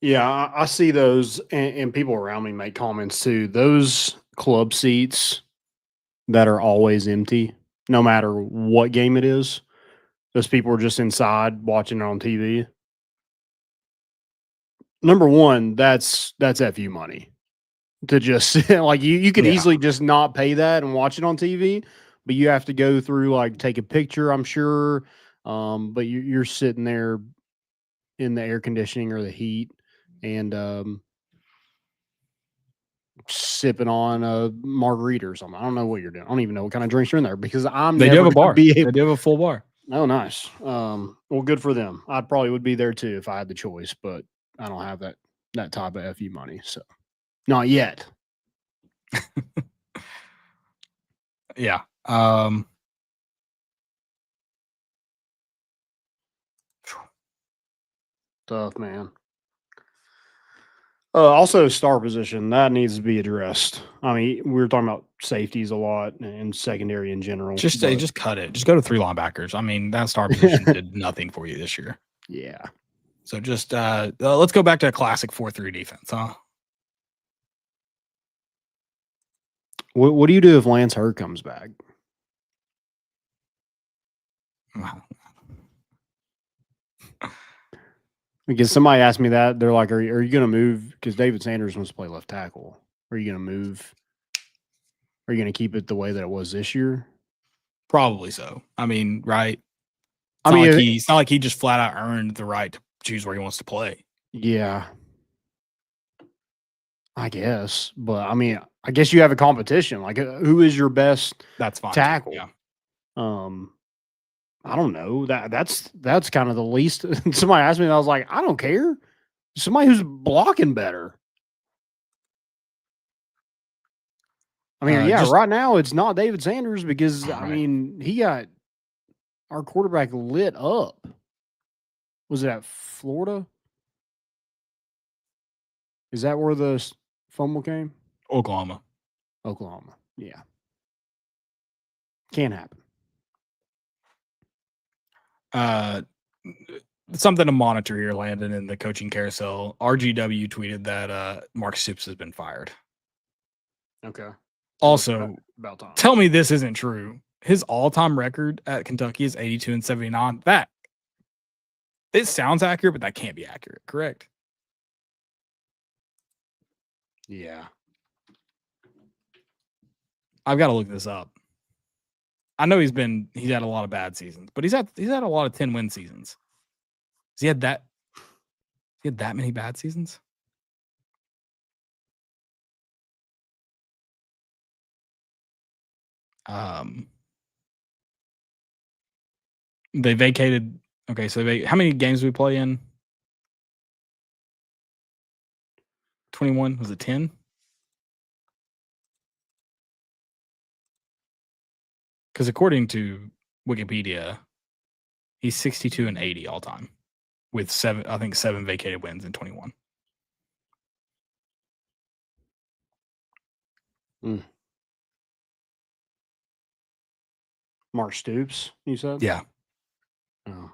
yeah, I see those, and people around me make comments too. Those club seats that are always empty, no matter what game it is, those people are just inside watching it on TV. Number one, that's FU money to just like you could easily just not pay that and watch it on TV, but you have to go through like take a picture, I'm sure. But you're sitting there in the air conditioning or the heat and sipping on a margarita or something. I don't know what you're doing. I don't even know what kind of drinks are in there because I'm they do have a bar. They do have a full bar. Oh, nice. Well, good for them. I probably would be there too if I had the choice, but I don't have that type of FU money, so not yet. Yeah. Tough, man. Also, star position that needs to be addressed. I mean, we were talking about safeties a lot and secondary in general. Just cut it. Just go to 3 linebackers. I mean, that star position did nothing for you this year. Yeah. So just let's go back to a classic 4-3 defense, huh? What do you do if Lance Hurd comes back? Because somebody asked me that. They're like, are you going to move? Because David Sanders wants to play left tackle. Are you going to move? Are you going to keep it the way that it was this year? Probably so. I mean, right? It's not like he just flat out earned the right to choose where he wants to play. Yeah. I guess. But, I mean, I guess you have a competition. Like, who is your best That's fine tackle? Too, yeah. I don't know. That's kind of the least. Somebody asked me, and I was like, I don't care. Somebody who's blocking better. I mean, right now it's not David Sanders because I mean he got our quarterback lit up. Was it at Florida? Is that where the fumble came? Oklahoma. Yeah. Can't happen. Something to monitor here, Landon, in the coaching carousel. RGW tweeted that Mark Stoops has been fired. Okay. Also, about time. Tell me this isn't true. His all-time record at Kentucky is 82-79. That it sounds accurate, but that can't be accurate, correct? Yeah. I've got to look this up. I know he's had a lot of bad seasons, but he's had a lot of 10-win seasons. Has he had that many bad seasons? They vacated. Okay, so how many games did we play in? 21? Was it 10? Because according to Wikipedia, he's 62-80 all time, with 7 vacated wins in 21. Mark Stoops, you said? Yeah. Oh.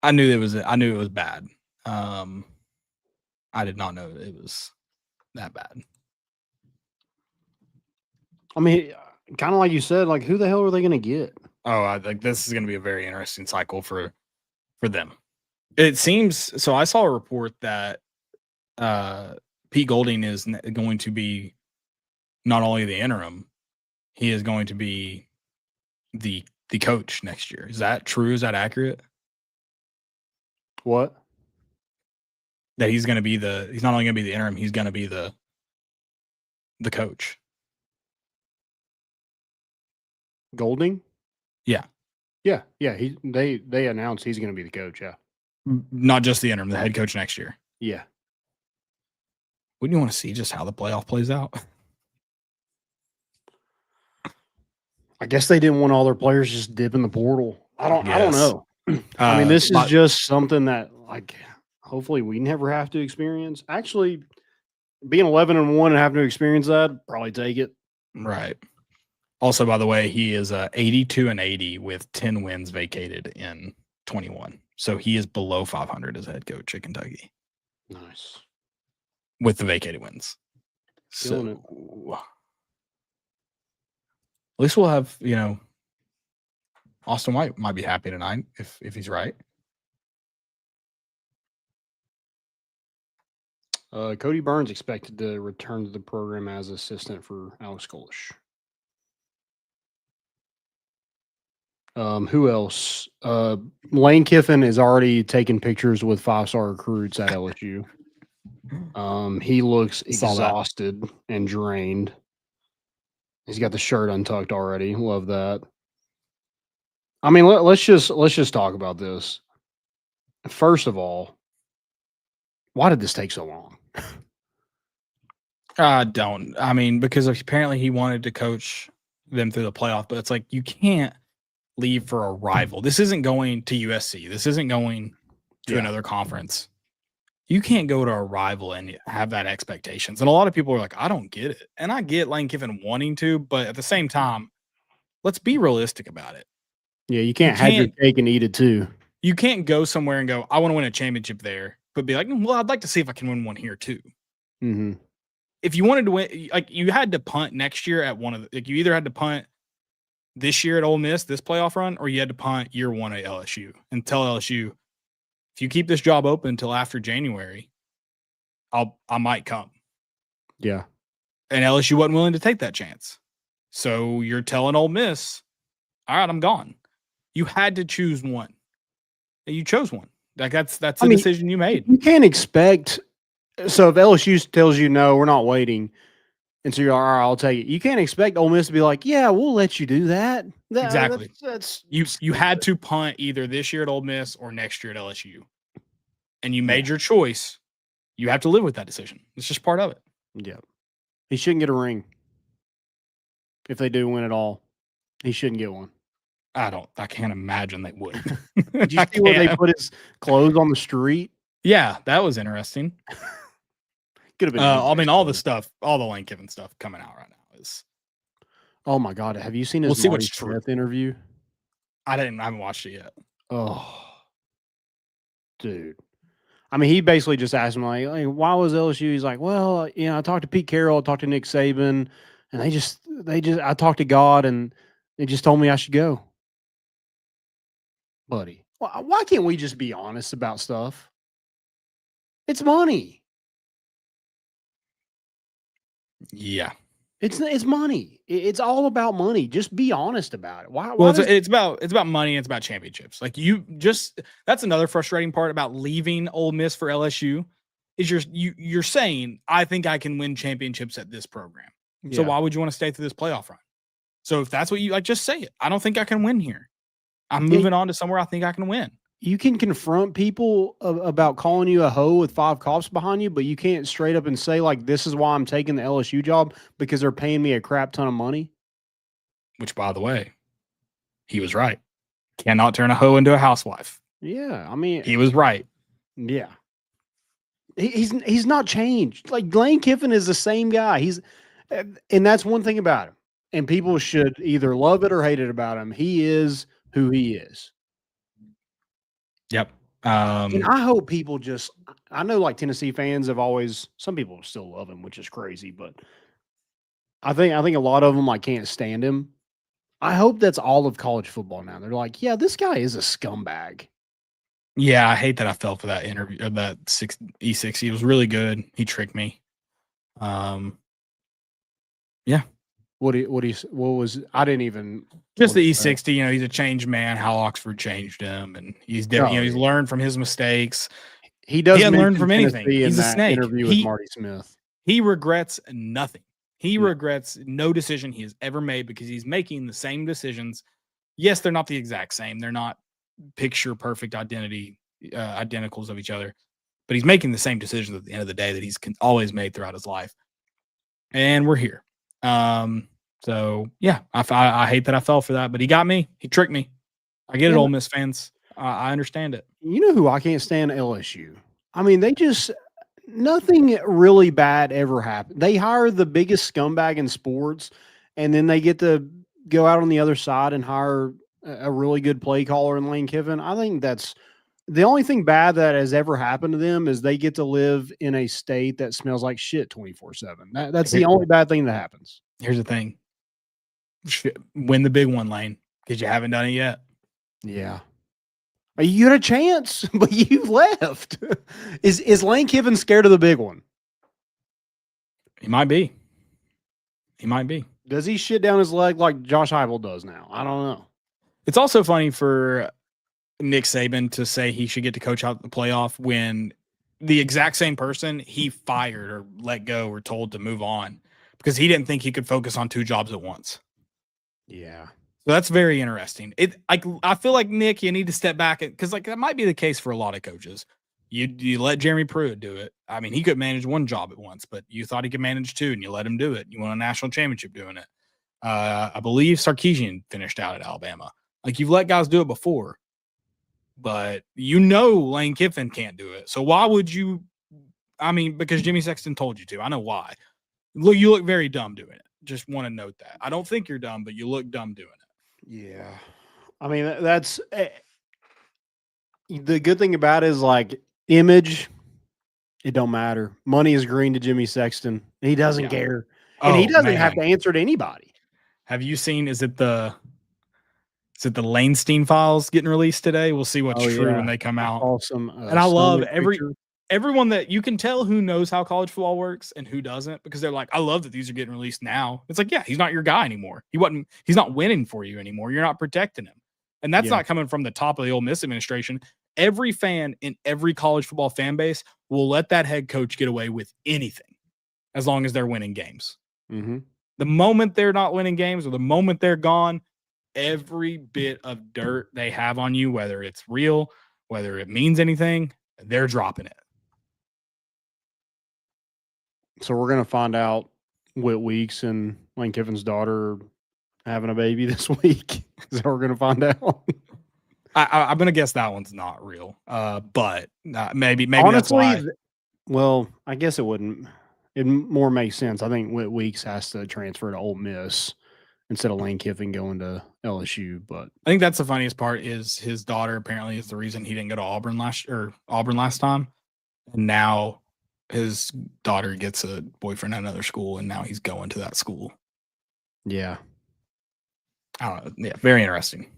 I knew it was bad. I did not know it was that bad. I mean, kind of like you said, like who the hell are they going to get? Oh, I think this is going to be a very interesting cycle for them. It seems so. I saw a report that Pete Golding is going to be not only the interim, he is going to be the coach next year. Is that true? Is that accurate? What? That he's not only going to be the interim, he's going to be the coach. Golding? Yeah. Yeah. They announced he's going to be the coach. Yeah. Not just the interim, the head coach next year. Yeah. Wouldn't you want to see just how the playoff plays out? I guess they didn't want all their players just dip in the portal. I don't know. I mean, this is just something that, like, hopefully we never have to experience. Actually, being 11-1 and having to experience that, probably take it. Right. Also, by the way, he is 82-80 with 10 wins vacated in 21. So he is below 500 as head coach at Kentucky. Nice. With the vacated wins. Killing it. At least we'll have, Austin White might be happy tonight if he's right. Cody Burns expected to return to the program as assistant for Alex Kolish. Who else? Lane Kiffin is already taking pictures with 5-star recruits at LSU. He looks exhausted and drained. He's got the shirt untucked already. Love that. I mean, let's just talk about this. First of all, why did this take so long? I mean, because apparently he wanted to coach them through the playoff, but it's like you can't leave for a rival. This isn't going to USC. This isn't going to another conference. You can't go to a rival and have that expectations. And a lot of people are like, I don't get it. And I get Lane Kiffin wanting to, but at the same time, let's be realistic about it. Yeah, you can't have your cake and eat it too. You can't go somewhere and go, I want to win a championship there, but be like, well, I'd like to see if I can win one here too. Mm-hmm. If you wanted to win, like you had to punt next year at one of the, like you either had to punt this year at Ole Miss, this playoff run, or you had to punt year one at LSU and tell LSU, if you keep this job open until after January, I might come. Yeah. And LSU wasn't willing to take that chance. So you're telling Ole Miss, all right, I'm gone. You had to choose one. And you chose one. Like that's the decision you made. You can't expect. So if LSU tells you no, we're not waiting, and so you're all right, I'll take it. You can't expect Ole Miss to be like, yeah, we'll let you do that. Exactly. That's you had to punt either this year at Ole Miss or next year at LSU, and you made your choice. You have to live with that decision. It's just part of it. Yeah, he shouldn't get a ring. If they do win it all, he shouldn't get one. I can't imagine they would. Did you see where they put his clothes on the street? Yeah, that was interesting. Could have been. I mean, all the Lane Kiffin stuff coming out right now is. Oh my God! Have you seen his Marty Smith interview? I haven't watched it yet. Oh, dude. I mean, he basically just asked him like, why was LSU? He's like, well, I talked to Pete Carroll, I talked to Nick Saban, and I talked to God, and they just told me I should go. Buddy, why can't we just be honest about stuff? It's money. Yeah. It's money. It's all about money. Just be honest about it. Why? Well, it's about money. It's about championships. Like that's another frustrating part about leaving Ole Miss for LSU is you're saying I think I can win championships at this program. Yeah. So why would you want to stay through this playoff run? So if that's what you like, just say it. I don't think I can win here. I'm moving on to somewhere I think I can win. You can confront people about calling you a hoe with 5 cops behind you, but you can't straight up and say, like, this is why I'm taking the LSU job because they're paying me a crap ton of money. Which, by the way, he was right. Cannot turn a hoe into a housewife. Yeah, I mean. He was right. Yeah. He's not changed. Like, Lane Kiffin is the same guy. And that's one thing about him. And people should either love it or hate it about him. He is who he is. Yep. And I hope people I know like Tennessee fans have always, some people still love him, which is crazy, but I think a lot of them like can't stand him. I hope that's all of college football now. They're like, yeah, this guy is a scumbag. Yeah, I hate that I fell for that interview, that E60. It was really good. He tricked me. Yeah. What was I didn't even just the E60, he's a changed man, how Oxford changed him, and he's different, he's learned from his mistakes. He doesn't learn from anything. He's a snake. Interview with Marty Smith. He regrets nothing. He regrets no decision he has ever made because he's making the same decisions. Yes, they're not the exact same. They're not picture perfect identicals of each other, but he's making the same decisions at the end of the day that he's always made throughout his life. And we're here. So yeah, I hate that I fell for that, but he got me. He tricked me. I get it, Ole Miss fans. I understand it. You know who I can't stand? LSU. I mean, nothing really bad ever happened. They hire the biggest scumbag in sports, and then they get to go out on the other side and hire a really good play caller in Lane Kiffin. I think that's the only thing bad that has ever happened to them is they get to live in a state that smells like shit 24/7. That's the only bad thing that happens. Here's the thing. Win the big one, Lane, because you haven't done it yet. Yeah. You had a chance, but you left. Is Lane Kiffin scared of the big one? He might be. Does he shit down his leg like Josh Heupel does now? I don't know. It's also funny for Nick Saban to say he should get to coach out the playoff when the exact same person he fired or let go or told to move on because he didn't think he could focus on 2 jobs at once. Yeah. So that's very interesting. I feel like, Nick, you need to step back because that might be the case for a lot of coaches. You let Jeremy Pruitt do it. I mean, he could manage 1 job at once, but you thought he could manage 2, and you let him do it. You won a national championship doing it. I believe Sarkisian finished out at Alabama. Like, you've let guys do it before, but Lane Kiffin can't do it. So why would you? I mean, because Jimmy Sexton told you to. I know why. Look, you look very dumb doing it. Just want to note that. I don't think you're dumb, but you look dumb doing it. Yeah. I mean, that's the good thing about it is like image. It don't matter. Money is green to Jimmy Sexton. He doesn't care. And he doesn't have to answer to anybody. Have you seen, is it the Lanestein files getting released today? We'll see what's true when they come out. Awesome. And I love everyone that you can tell who knows how college football works and who doesn't, because they're like, I love that these are getting released now. It's like, yeah, he's not your guy anymore. He's not winning for you anymore. You're not protecting him. And that's not coming from the top of the Ole Miss administration. Every fan in every college football fan base will let that head coach get away with anything as long as they're winning games. Mm-hmm. The moment they're not winning games or the moment they're gone, every bit of dirt they have on you, whether it's real, whether it means anything, they're dropping it. So we're going to find out Whit Weeks and Lane Kiffin's daughter having a baby this week. Is that what we're going to find out? I'm going to guess that one's not real. But maybe honestly, that's why. Well, I guess it wouldn't. It more makes sense. I think Whit Weeks has to transfer to Ole Miss instead of Lane Kiffin going to LSU. But I think that's the funniest part is his daughter apparently is the reason he didn't go to Auburn last time. And now his daughter gets a boyfriend at another school, and now he's going to that school. Yeah. I don't know. Yeah, very interesting.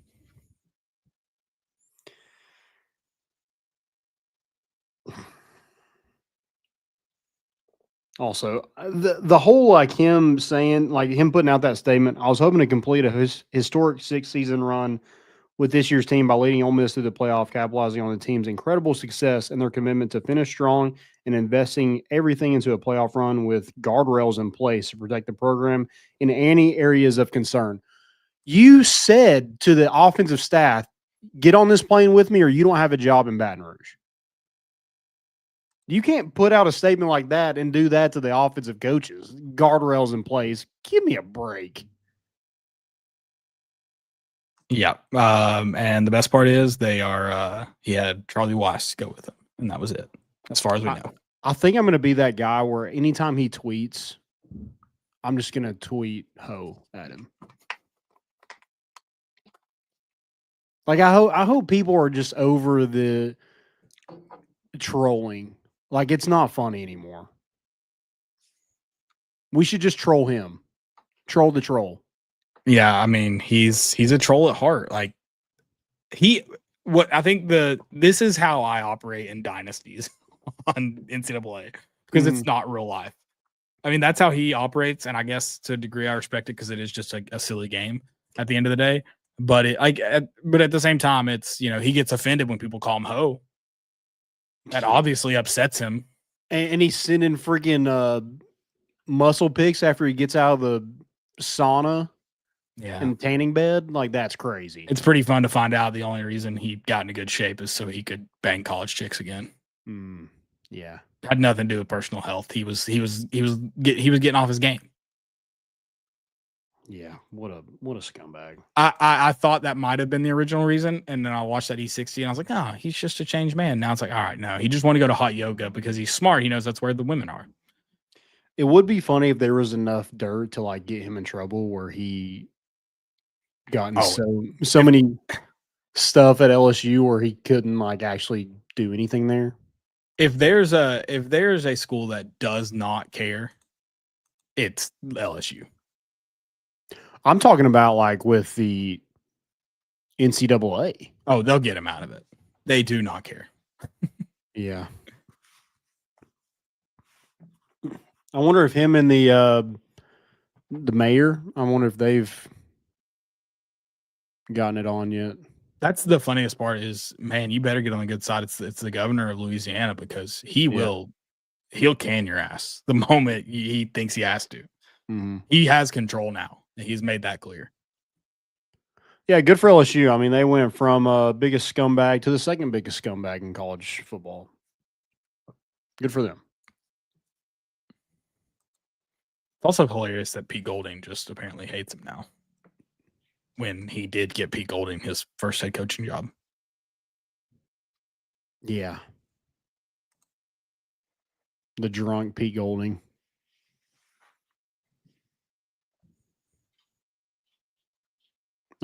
Also, the whole like him saying, like him putting out that statement, I was hoping to complete a historic 6-season run with this year's team by leading Ole Miss through the playoff, capitalizing on the team's incredible success and their commitment to finish strong and investing everything into a playoff run with guardrails in place to protect the program in any areas of concern. You said to the offensive staff, get on this plane with me or you don't have a job in Baton Rouge. You can't put out a statement like that and do that to the offensive coaches. Guardrails in place. Give me a break. Yeah. And the best part is he had Charlie Weiss go with him, and that was it, as far as we know. I think I'm going to be that guy where anytime he tweets, I'm just going to tweet ho at him. Like, I hope people are just over the trolling. Like, it's not funny anymore. We should just troll him. Troll the troll. Yeah, I mean, he's a troll at heart. Like, this is how I operate in dynasties on NCAA, because it's not real life. I mean, that's how he operates, and I guess to a degree I respect it because it is just a silly game at the end of the day. But but at the same time, it's, he gets offended when people call him ho. That obviously upsets him. And he's sending freaking muscle pics after he gets out of the sauna and tanning bed. Like, that's crazy. It's pretty fun to find out the only reason he got into good shape is so he could bang college chicks again. Yeah. Had nothing to do with personal health. He was getting off his game. Yeah, what a scumbag. I thought that might have been the original reason, and then I watched that E60 and I was like, oh, he's just a changed man. Now it's like, all right, no, he just wanted to go to hot yoga because he's smart. He knows that's where the women are. It would be funny if there was enough dirt to like get him in trouble where he gotten so many stuff at LSU where he couldn't like actually do anything there. If there's a school that does not care, it's LSU. I'm talking about like with the NCAA. Oh, they'll get him out of it. They do not care. Yeah. I wonder if him and the mayor, I wonder if they've gotten it on yet. That's the funniest part is, man, you better get on the good side. It's the governor of Louisiana because he'll can your ass the moment he thinks he has to. Mm-hmm. He has control now. He's made that clear. Yeah, good for LSU. I mean, they went from biggest scumbag to the second biggest scumbag in college football. Good for them. It's also hilarious that Pete Golding just apparently hates him now, when he did get Pete Golding his first head coaching job. Yeah. The drunk Pete Golding.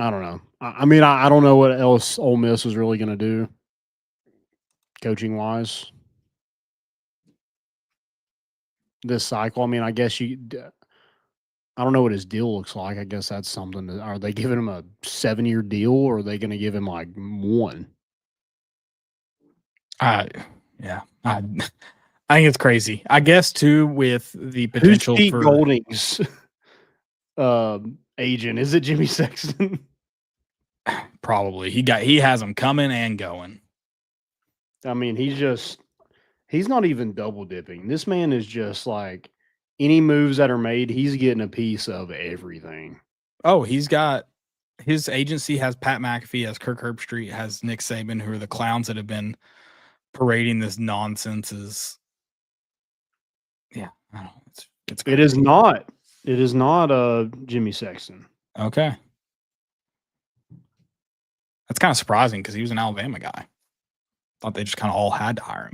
I don't know. I mean, I don't know what else Ole Miss is really going to do, coaching-wise, this cycle. I mean, I guess I don't know what his deal looks like. I guess that's something. Are they giving him a 7-year deal, or are they going to give him like 1? Yeah. I think it's crazy. I guess too, with the potential Who's Pete for Golding's agent? Is it Jimmy Sexton? probably he has them coming and going. I mean, he's not even double dipping. This man is just like any moves that are made, he's getting a piece of everything. Oh, he's got his agency has Pat McAfee, has Kirk Herbstreit, has Nick Saban, who are the clowns that have been parading this nonsense. Yeah, I don't know. It's It is not. It is not Jimmy Sexton. Okay. That's kind of surprising because he was an Alabama guy. Thought they just kind of all had to hire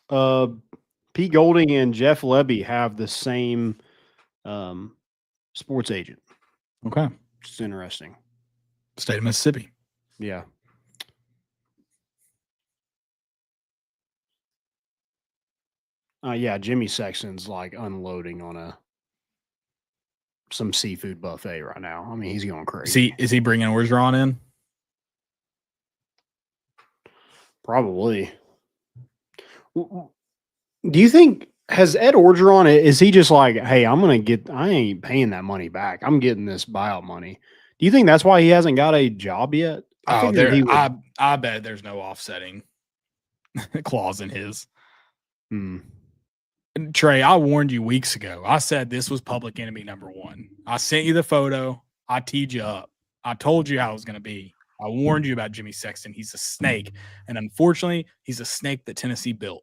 him. Pete Golding and Jeff Lebby have the same sports agent. Okay. It's interesting. State of Mississippi. Yeah. Yeah, Jimmy Sexton's like unloading on some seafood buffet right now. I mean, he's going crazy. Is he bringing Orgeron in? Probably. Do you think has Ed Orgeron? Is he just like, hey, I ain't paying that money back. I'm getting this buyout money. Do you think that's why he hasn't got a job yet? I bet there's no offsetting clause in his. Trey, I warned you weeks ago. I said this was public enemy number 1. I sent you the photo. I teed you up. I told you how it was going to be. I warned you about Jimmy Sexton. He's a snake. And unfortunately, he's a snake that Tennessee built.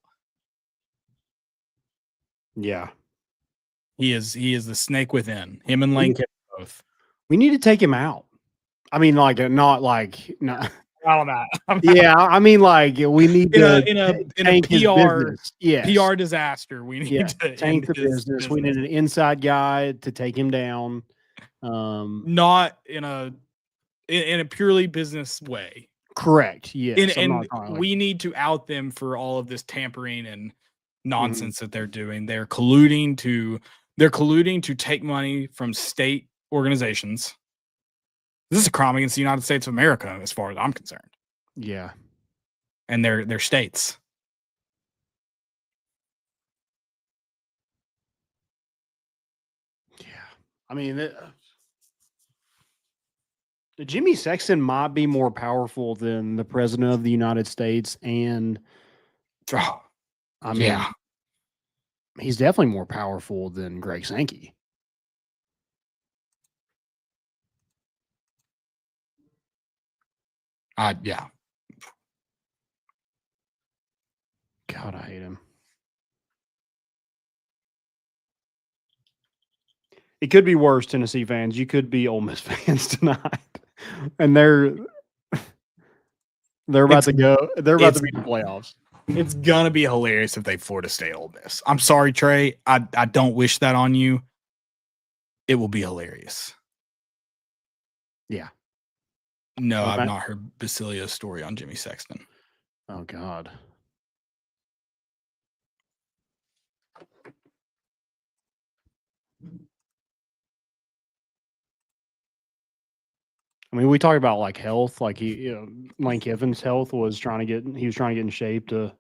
Yeah. He is the snake within. Him and Lane both. We need to take him out. I mean, not. I don't know. Yeah, I mean, like we need in a PR disaster. We need to tank the business. We need an inside guy to take him down. Not in a purely business way. Correct. Yes. And we need to out them for all of this tampering and nonsense that they're doing. They're colluding to take money from state organizations. This is a crime against the United States of America, as far as I'm concerned. Yeah. And they're states. Yeah. I mean, Jimmy Sexton might be more powerful than the president of the United States. And I mean, he's definitely more powerful than Greg Sankey. Yeah. God, I hate him. It could be worse, Tennessee fans. You could be Ole Miss fans tonight, and they're about to go. They're about to be in the playoffs. It's gonna be hilarious if they Florida State Ole Miss. I'm sorry, Trey. I don't wish that on you. It will be hilarious. Yeah. No, I've not heard Basilia's story on Jimmy Sexton. Oh God. I mean, we talk about like health, like Lane Kiffin's health was trying to get in shape to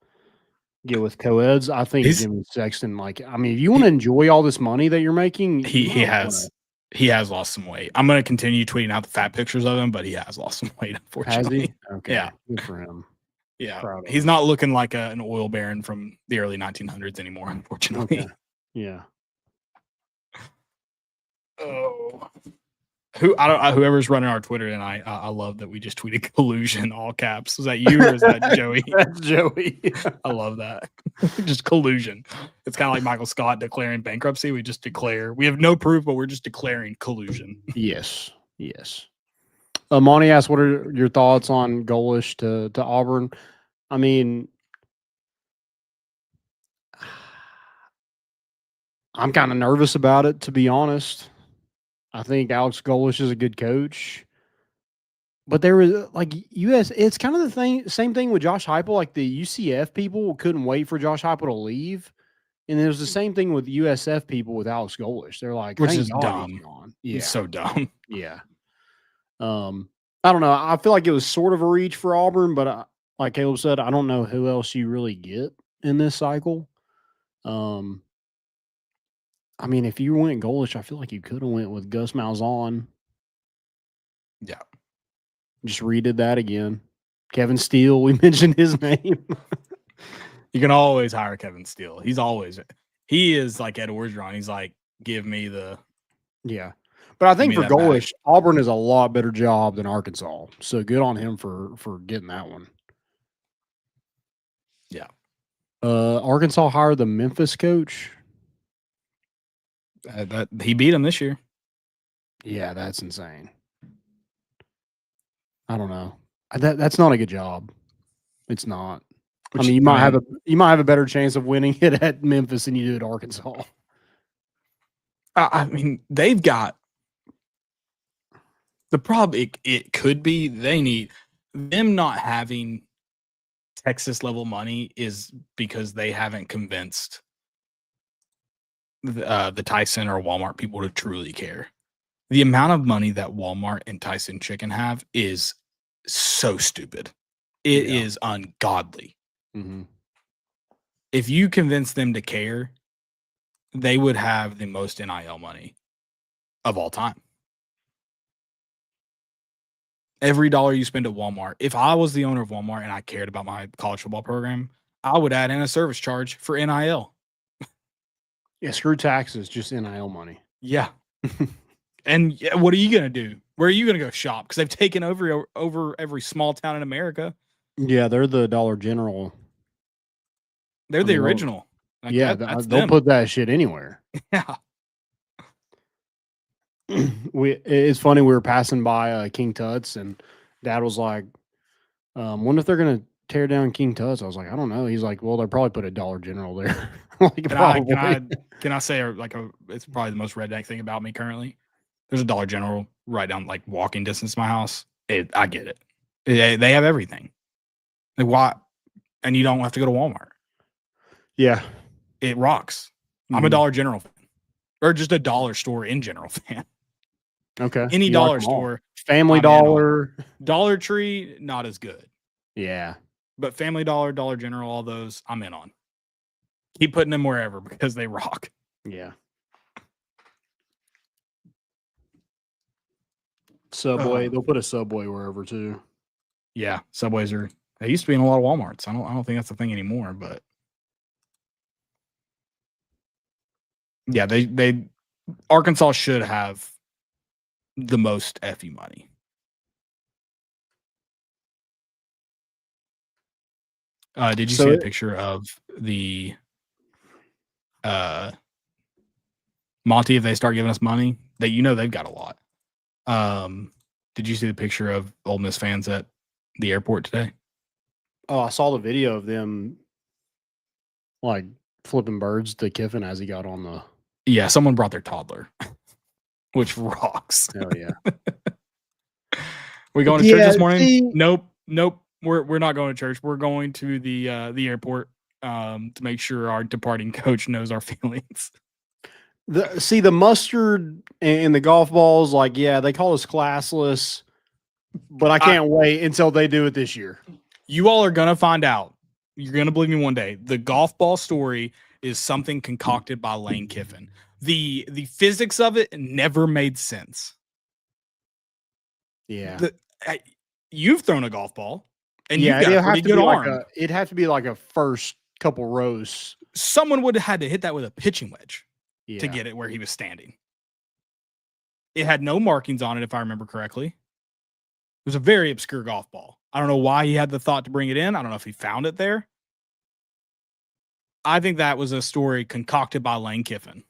get with co-eds. I think Jimmy Sexton, like, I mean, if you want to enjoy all this money that you're making, he has lost some weight. I'm going to continue tweeting out the fat pictures of him, but he has lost some weight, unfortunately. Has he? Okay. Yeah. Good for him. Yeah. He's not looking like an oil baron from the early 1900s anymore, unfortunately. Okay. Yeah. Oh. Whoever's running our Twitter tonight, I love that we just tweeted collusion, all caps. Was that you or is that Joey? That's Joey. I love that. Just collusion. It's kind of like Michael Scott declaring bankruptcy. We just declare. We have no proof, but we're just declaring collusion. Yes. Monty asked, what are your thoughts on Golish to Auburn? I mean, I'm kind of nervous about it, to be honest. I think Alex Golish is a good coach. But there was it's kind of the same thing with Josh Heupel. Like the UCF people couldn't wait for Josh Heupel to leave. And it was the same thing with USF people with Alex Golish. They're like, which is dumb. Yeah. It's so dumb. Yeah. I don't know. I feel like it was sort of a reach for Auburn, but like Caleb said, I don't know who else you really get in this cycle. I mean, if you went Golish, I feel like you could have went with Gus Malzahn. Yeah. Just redid that again. Kevin Steele, we mentioned his name. You can always hire Kevin Steele. He is like Ed Orgeron. He's like, give me the. Yeah. But I think for Golish, Auburn is a lot better job than Arkansas. So good on him for getting that one. Yeah. Arkansas hired the Memphis coach. He beat him this year. Yeah, that's insane. I don't know. That's not a good job. It's not. I mean, you might have a better chance of winning it at Memphis than you do at Arkansas. I mean, they've got the problem. It could be they need them not having Texas level money is because they haven't convinced the Tyson or Walmart people to truly care. The amount of money that Walmart and Tyson Chicken have is so stupid. It is ungodly. Mm-hmm. If you convince them to care, they would have the most NIL money of all time. Every dollar you spend at Walmart, if I was the owner of Walmart and I cared about my college football program, I would add in a service charge for NIL. Yeah, screw taxes, just NIL money. Yeah. And what are you going to do? Where are you going to go shop? Because they've taken over every small town in America. Yeah, they're the Dollar General. They're the original. Like they'll put that shit anywhere. Yeah. It's funny. We were passing by King Tut's, and Dad was like, "Wonder if they're gonna tear down King Tut's." I was like, "I don't know." He's like, "Well, they'll probably put a Dollar General there." Can I say it's probably the most redneck thing about me currently? There's a Dollar General right down like walking distance to my house. I get it. They have everything. Like why? And you don't have to go to Walmart. Yeah, it rocks. Mm-hmm. I'm a Dollar General fan, or just a dollar store in general fan. Okay, any dollar store, Family Dollar, Dollar Tree, not as good. Yeah, but Family Dollar, Dollar General, all those I'm in on. Keep putting them wherever because they rock. Yeah. Subway, they'll put a Subway wherever too. Yeah, Subways they used to be in a lot of Walmarts. I don't think that's the thing anymore, but yeah, they Arkansas should have the most FU money. Did you see a picture of the Monty? If they start giving us money, they've got a lot. Did you see the picture of Ole Miss fans at the airport today? Oh, I saw the video of them like flipping birds to Kiffin as he got on the. Yeah, someone brought their toddler, which rocks. Hell yeah. We going to church this morning? Nope. We're not going to church. We're going to the airport to make sure our departing coach knows our feelings. The mustard and the golf balls, like, yeah, they call us classless, but I can't wait until they do it this year. You all are gonna find out. You're gonna believe me one day. The golf ball story is something concocted by Lane Kiffin. The physics of it never made sense. Yeah. You've thrown a golf ball, and you've got a pretty good arm. It'd have to be like a first couple rows. Someone would have had to hit that with a pitching wedge to get it where he was standing. It had no markings on it, if I remember correctly. It was a very obscure golf ball. I don't know why he had the thought to bring it in. I don't know if he found it there. I think that was a story concocted by Lane Kiffin.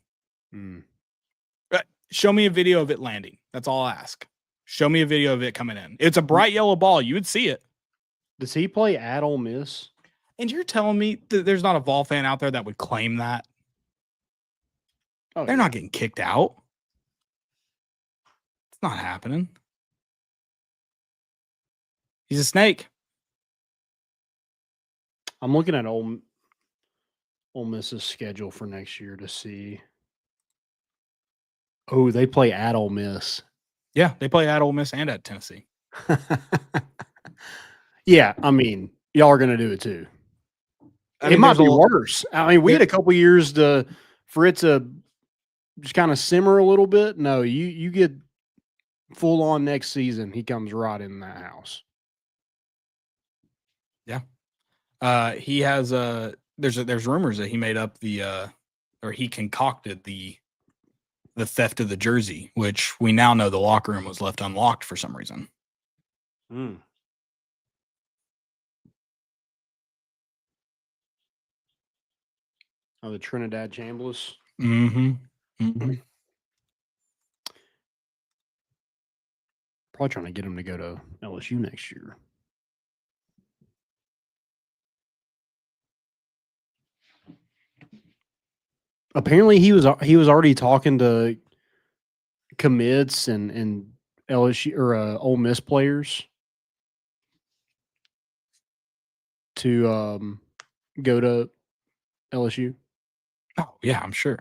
Show me a video of it landing. That's all I ask. Show me a video of it coming in. It's a bright yellow ball. You would see it. Does he play at Ole Miss? And you're telling me that there's not a Vol fan out there that would claim that? Oh, They're not getting kicked out. It's not happening. He's a snake. I'm looking at Ole Miss's schedule for next year to see. Oh, they play at Ole Miss. Yeah, they play at Ole Miss and at Tennessee. Yeah, I mean, y'all are going to do it too. I It might be worse. I mean, we had a couple years for it to just kind of simmer a little bit. No, you get full on next season. He comes right in that house. Yeah. He has there's rumors that he made up or he concocted the theft of the jersey, which we now know the locker room was left unlocked for some reason. Oh, the Trinidad Chambliss. Mm-hmm. Probably trying to get him to go to LSU next year. Apparently, he was already talking to commits and LSU or Ole Miss players to go to LSU. Oh yeah, I'm sure.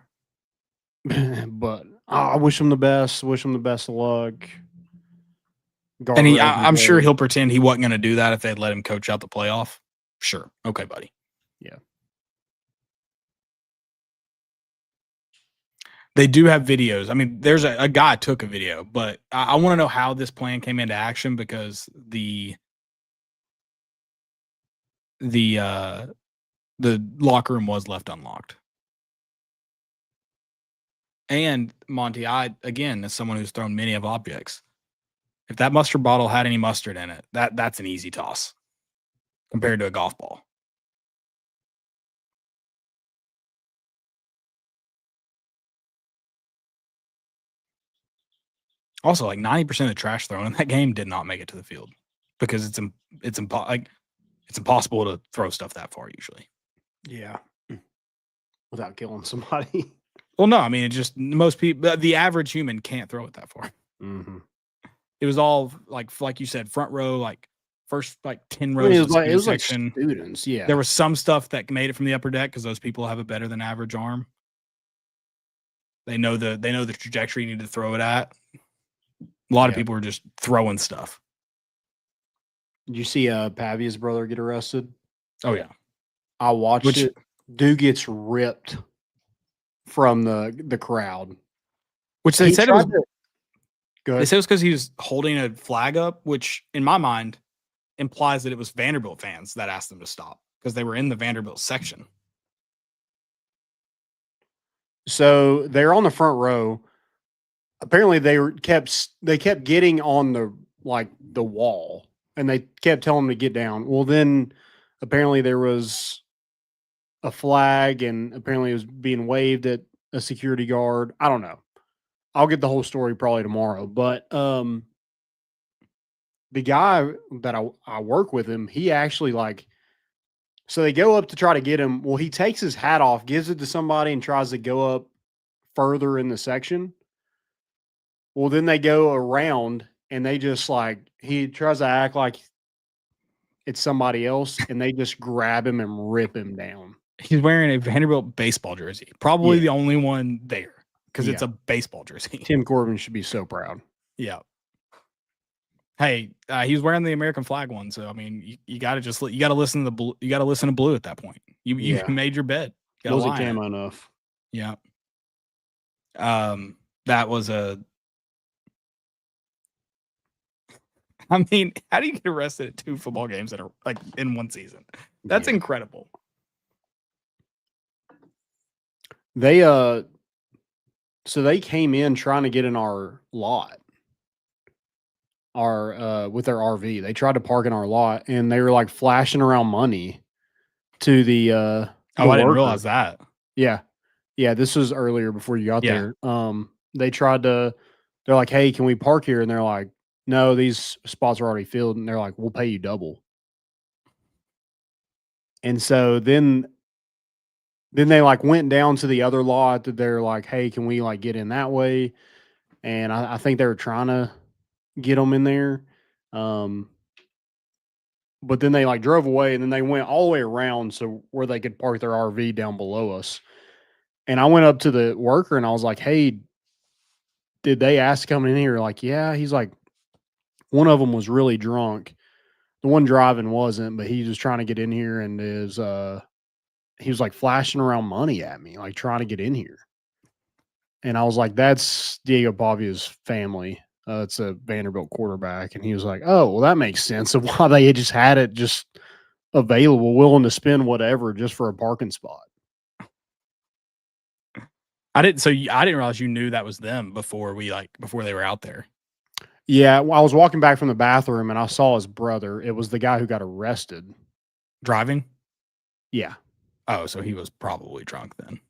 But I wish him the best. Wish him the best of luck. And I'm sure he'll pretend he wasn't going to do that if they'd let him coach out the playoff. Sure. Okay, buddy. Yeah. They do have videos. I mean, there's a guy took a video, but I want to know how this plan came into action because the locker room was left unlocked. And Monty, again, as someone who's thrown many of objects, if that mustard bottle had any mustard in it, that's an easy toss compared to a golf ball. Also, like 90% of the trash thrown in that game did not make it to the field because it's impossible to throw stuff that far usually. Yeah. Without killing somebody. Well, no, I mean, it just most people, the average human can't throw it that far. Mm-hmm. It was all like you said, front row, like first 10 rows. I mean, it was like students. Yeah. There was some stuff that made it from the upper deck because those people have a better than average arm. They know the trajectory you need to throw it at. A lot of people are just throwing stuff. Did you see Pavia's brother get arrested? Oh yeah, I watched it. Dude gets ripped from the crowd. Which they said it was. Good. They said it was because he was holding a flag up, which in my mind implies that it was Vanderbilt fans that asked them to stop because they were in the Vanderbilt section. So they're on the front row. Apparently they kept getting on the wall and they kept telling them to get down. Well, then apparently there was a flag and apparently it was being waved at a security guard. I don't know. I'll get the whole story probably tomorrow, but the guy that I work with him, he actually so they go up to try to get him. Well, he takes his hat off, gives it to somebody and tries to go up further in the section. Well, then they go around and they just he tries to act like it's somebody else and they just grab him and rip him down. He's wearing a Vanderbilt baseball jersey. Probably the only one there because it's a baseball jersey. Tim Corbin should be so proud. Yeah. Hey, he was wearing the American flag one. So, I mean, you got to listen to blue. You got to listen to blue at that point. You made your bed. Wasn't camo enough. Yeah. That was I mean, how do you get arrested at 2 football games that are in one season? That's incredible. So they came in trying to get in our lot. With their RV. They tried to park in our lot and they were like flashing around money to the I didn't worker. realize that. Yeah. Yeah, this was earlier before you got Yeah. there. They tried to they're like, "Hey, can we park here?" And they're like, "No, these spots are already filled." And they're like, "We'll pay you double." And so then they like went down to the other lot that they're like, "Hey, can we like get in that way?" And I think they were trying to get them in there. But then they like drove away and then they went all the way around so where they could park their RV down below us. And I went up to the worker and I was like, "Hey, did they ask to come in here?" Like, yeah. He's like, one of them was really drunk. The one driving wasn't, but he was trying to get in here and he was like flashing around money at me, like trying to get in here. And I was like, "That's Diego Pavia's family. It's a Vanderbilt quarterback." And he was like, "Oh, well, that makes sense of why they just had it just available, willing to spend whatever just for a parking spot." I didn't realize you knew that was them before they were out there. Yeah, well, I was walking back from the bathroom and I saw his brother. It was the guy who got arrested. Driving? Yeah. Oh, so he was probably drunk then.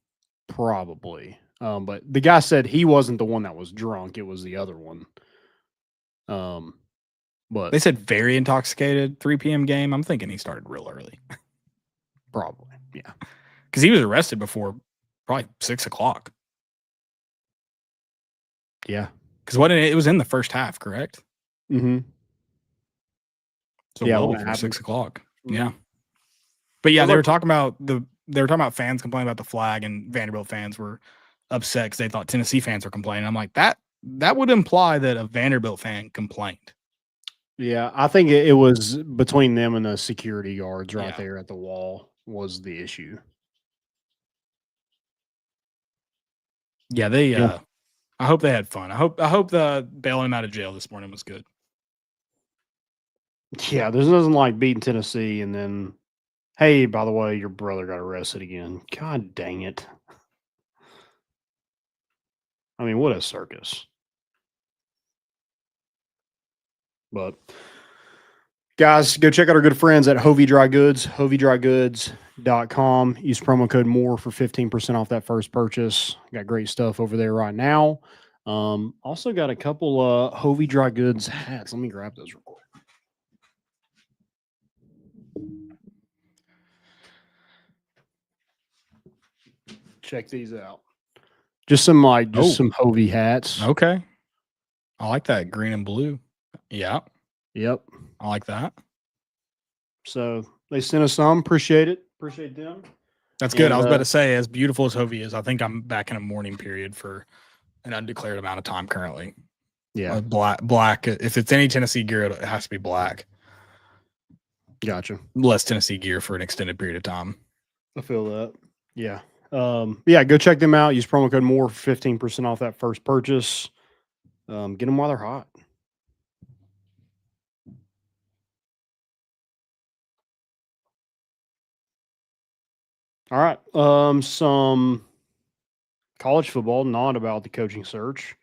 Probably. But the guy said he wasn't the one that was drunk. It was the other one. But they said very intoxicated, 3 p.m. game. I'm thinking he started real early. Probably. Yeah. Because he was arrested before probably 6 o'clock. Yeah. Because it was in the first half, correct? Mm-hmm. So well before 6 o'clock. Mm-hmm. Yeah. But yeah, they were talking about fans complaining about the flag, and Vanderbilt fans were upset because they thought Tennessee fans were complaining. I'm like, that would imply that a Vanderbilt fan complained. Yeah, I think it was between them and the security guards right there at the wall was the issue. Yeah, I hope they had fun. I hope the bailing him out of jail this morning was good. Yeah, there's nothing like beating Tennessee and then, hey, by the way, your brother got arrested again. God dang it. I mean, what a circus. But guys, go check out our good friends at Hovey Dry Goods, hoveydrygoods.com. Use promo code MORE for 15% off that first purchase. Got great stuff over there right now. Also got a couple Hovey Dry Goods hats. Let me grab those real quick. Check these out. Just some some Hovey hats. Okay. I like that green and blue. Yeah. Yep. I like that. So they sent us some. Appreciate it. Appreciate them. That's good. I was about to say, as beautiful as Hovey is, I think I'm back in a mourning period for an undeclared amount of time currently. Yeah. Black. If it's any Tennessee gear, it has to be black. Gotcha. Less Tennessee gear for an extended period of time. I feel that. Yeah. Yeah, go check them out. Use promo code MORE for 15% off that first purchase. Get them while they're hot. All right. Some college football, not about the coaching search.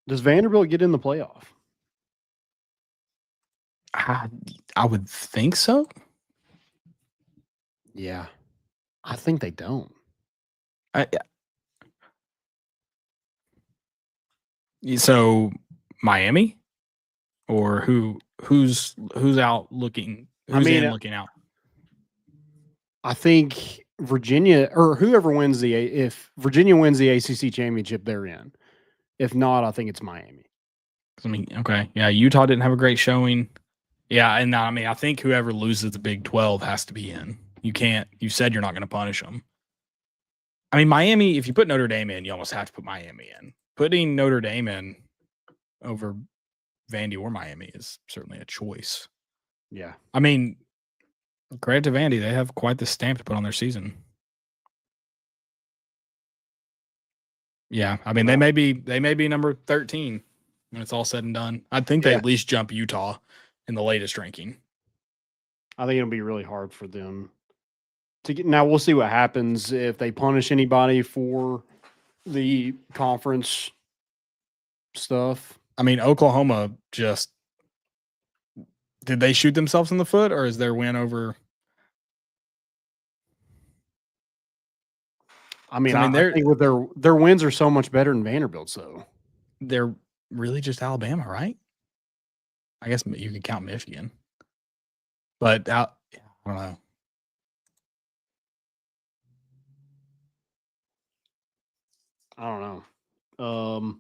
Does Vanderbilt get in the playoff? I would think so. Yeah. I think they don't. So Miami, or who's out looking? Looking out? I think Virginia, or whoever wins if Virginia wins the ACC championship, they're in. If not, I think it's Miami. I mean, okay, yeah, Utah didn't have a great showing. Yeah, and I mean, I think whoever loses the Big 12 has to be in. You can't. You said you're not going to punish them. I mean, Miami. If you put Notre Dame in, you almost have to put Miami in. Putting Notre Dame in over Vandy or Miami is certainly a choice. Yeah, I mean, credit to Vandy, they have quite the stamp to put on their season. Yeah, I mean, they may be number 13 when it's all said and done. I think they at least jump Utah in the latest ranking. I think it'll be really hard for them. Now we'll see what happens if they punish anybody for the conference stuff. I mean, Oklahoma just did they shoot themselves in the foot, or is their win over? I think with their wins are so much better than Vanderbilt's, though. They're really just Alabama, right? I guess you could count Michigan, but I don't know. I don't know.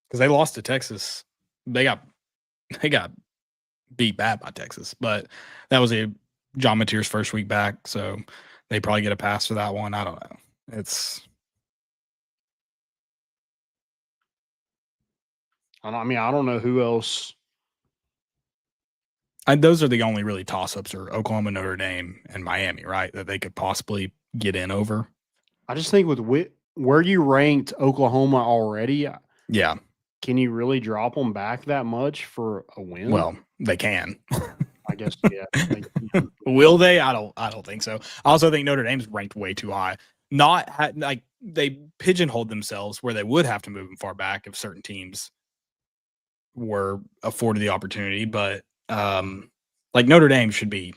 Because they lost to Texas. They got beat bad by Texas, but that was John Mateer's first week back, so they probably get a pass for that one. I don't know. I don't know who else. Those are the only really toss-ups are Oklahoma, Notre Dame, and Miami, right? That they could possibly get in over. I just think with where you ranked Oklahoma already, yeah, can you really drop them back that much for a win? Well, they can. I guess, yeah. Will they? I don't think so. I also think Notre Dame's ranked way too high. Like they pigeonholed themselves where they would have to move them far back if certain teams were afforded the opportunity, but like Notre Dame should be.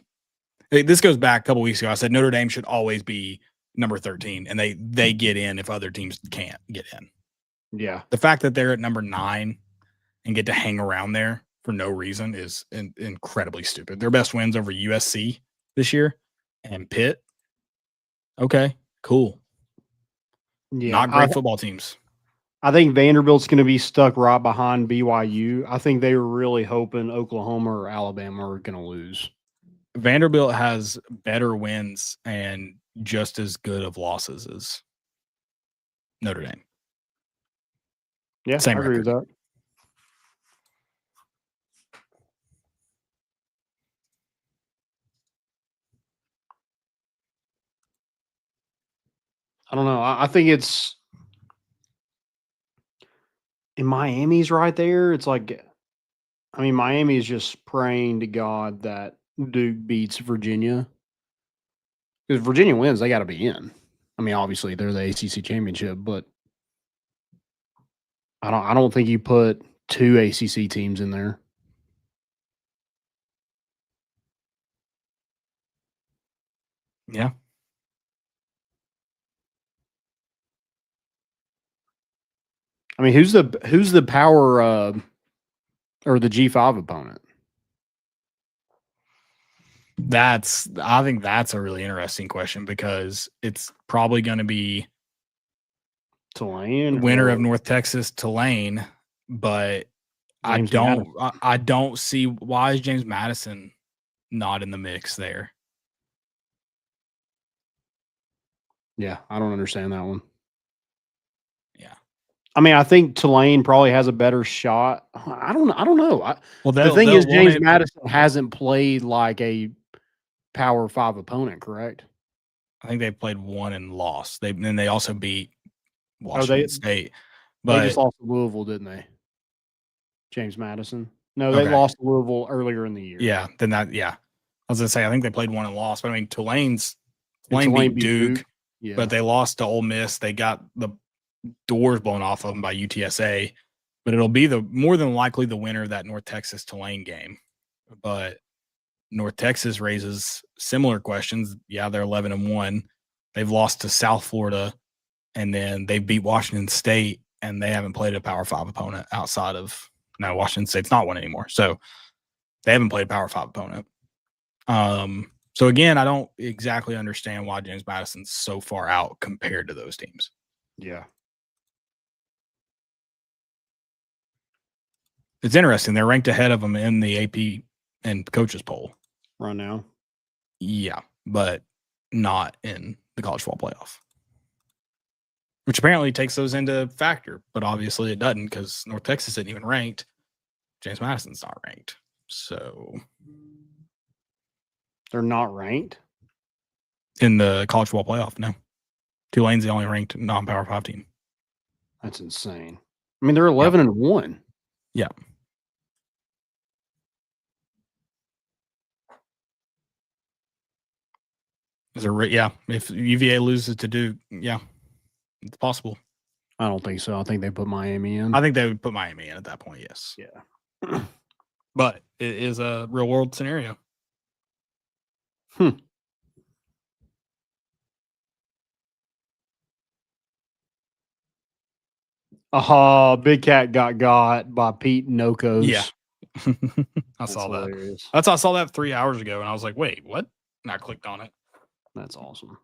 This goes back a couple weeks ago. I said Notre Dame should always be number 13, and they get in if other teams can't get in. Yeah, the fact that they're at number 9 and get to hang around there for no reason is incredibly stupid. Their best wins over USC this year and Pitt. Okay, cool. Yeah, not great football teams. I think Vanderbilt's going to be stuck right behind BYU. I think they were really hoping Oklahoma or Alabama were going to lose. Vanderbilt has better wins and just as good of losses as Notre Dame. Yeah, same I agree with that. I don't know. I think it's in Miami's right there. It's like, I mean, Miami is just praying to God that Duke beats Virginia. Because Virginia wins, they got to be in. I mean, obviously they're the ACC championship, but I don't think you put 2 ACC teams in there. Yeah. I mean, who's the power or the G5 opponent? I think that's a really interesting question because it's probably going to be Tulane, winner of North Texas, Tulane, but I don't see why is James Madison not in the mix there. Yeah, I don't understand that one. Yeah, I mean, I think Tulane probably has a better shot. I don't know. The thing is, James Madison hasn't played like a Power 5 opponent, correct? I think they played one and lost. They also beat Washington State. But they just lost to Louisville, didn't they? James Madison. No, they lost to Louisville earlier in the year. Yeah, then that. Yeah, I was gonna say I think they played one and lost. But I mean, Tulane beat Duke. Yeah. But they lost to Ole Miss. They got the doors blown off of them by UTSA. But it'll be more than likely the winner of that North Texas Tulane game. But North Texas raises similar questions. Yeah, they're 11-1. They've lost to South Florida, and then they beat Washington State, and they haven't played a Power 5 opponent outside of Washington State's not one anymore. So they haven't played a Power 5 opponent. So again, I don't exactly understand why James Madison's so far out compared to those teams. Yeah. It's interesting. They're ranked ahead of them in the AP and coaches poll right now. Yeah, but not in the college football playoff, which apparently takes those into factor, but obviously it doesn't because North Texas isn't even ranked. James Madison's not ranked. So they're not ranked in the college football playoff. No, Tulane's the only ranked non-Power 5 team. That's insane. I mean, they're 11-1. Yeah. Yeah, if UVA loses to Duke, yeah, it's possible. I don't think so. I think they put Miami in. I think they would put Miami in at that point, yes. Yeah. But it is a real-world scenario. Big Cat got by Pete Nokos. Yeah. I saw that. Hilarious. I saw that 3 hours ago, and I was like, wait, what? And I clicked on it. That's awesome.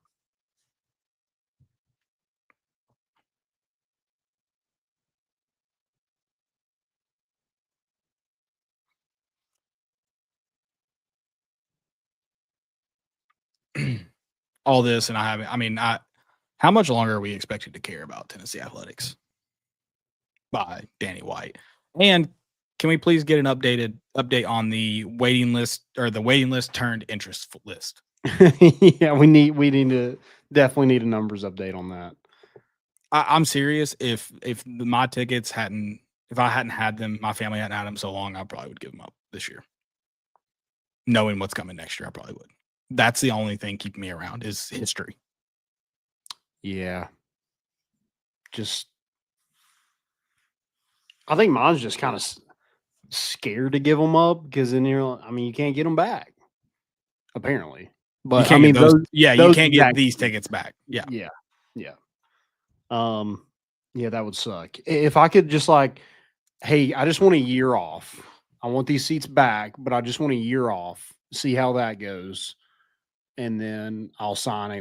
All this, and how much longer are we expected to care about Tennessee athletics by Danny White? And can we please get an update on the waiting list, or the waiting list turned interest list? Yeah, we definitely need a numbers update on that. I'm serious. If my tickets if I hadn't had them, my family hadn't had them so long, I probably would give them up this year. Knowing what's coming next year, I probably would. That's the only thing keeping me around is history. Yeah. I think mine's just kind of scared to give them up because then you can't get them back, apparently. But you can't you can't get these tickets back. Yeah. Yeah. Yeah, that would suck. If I could just hey, I just want a year off. I want these seats back, but I just want a year off. See how that goes. And then I'll sign a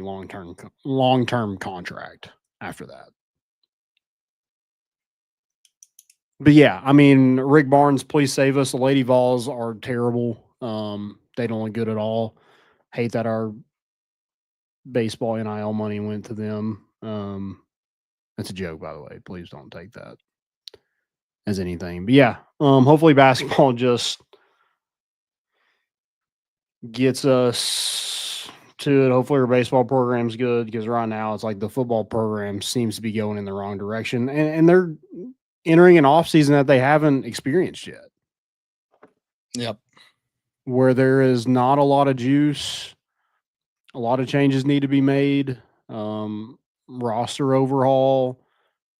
long-term contract after that. But yeah, Rick Barnes, please save us. The Lady Vols are terrible. They don't look good at all. Hate that our baseball NIL money went to them. That's a joke, by the way. Please don't take that as anything. But yeah, hopefully basketball just gets us to it. Hopefully our baseball program's good, because right now it's like the football program seems to be going in the wrong direction, and they're entering an off season that they haven't experienced yet. Yep. Where there is not a lot of juice. A lot of changes need to be made. Roster overhaul.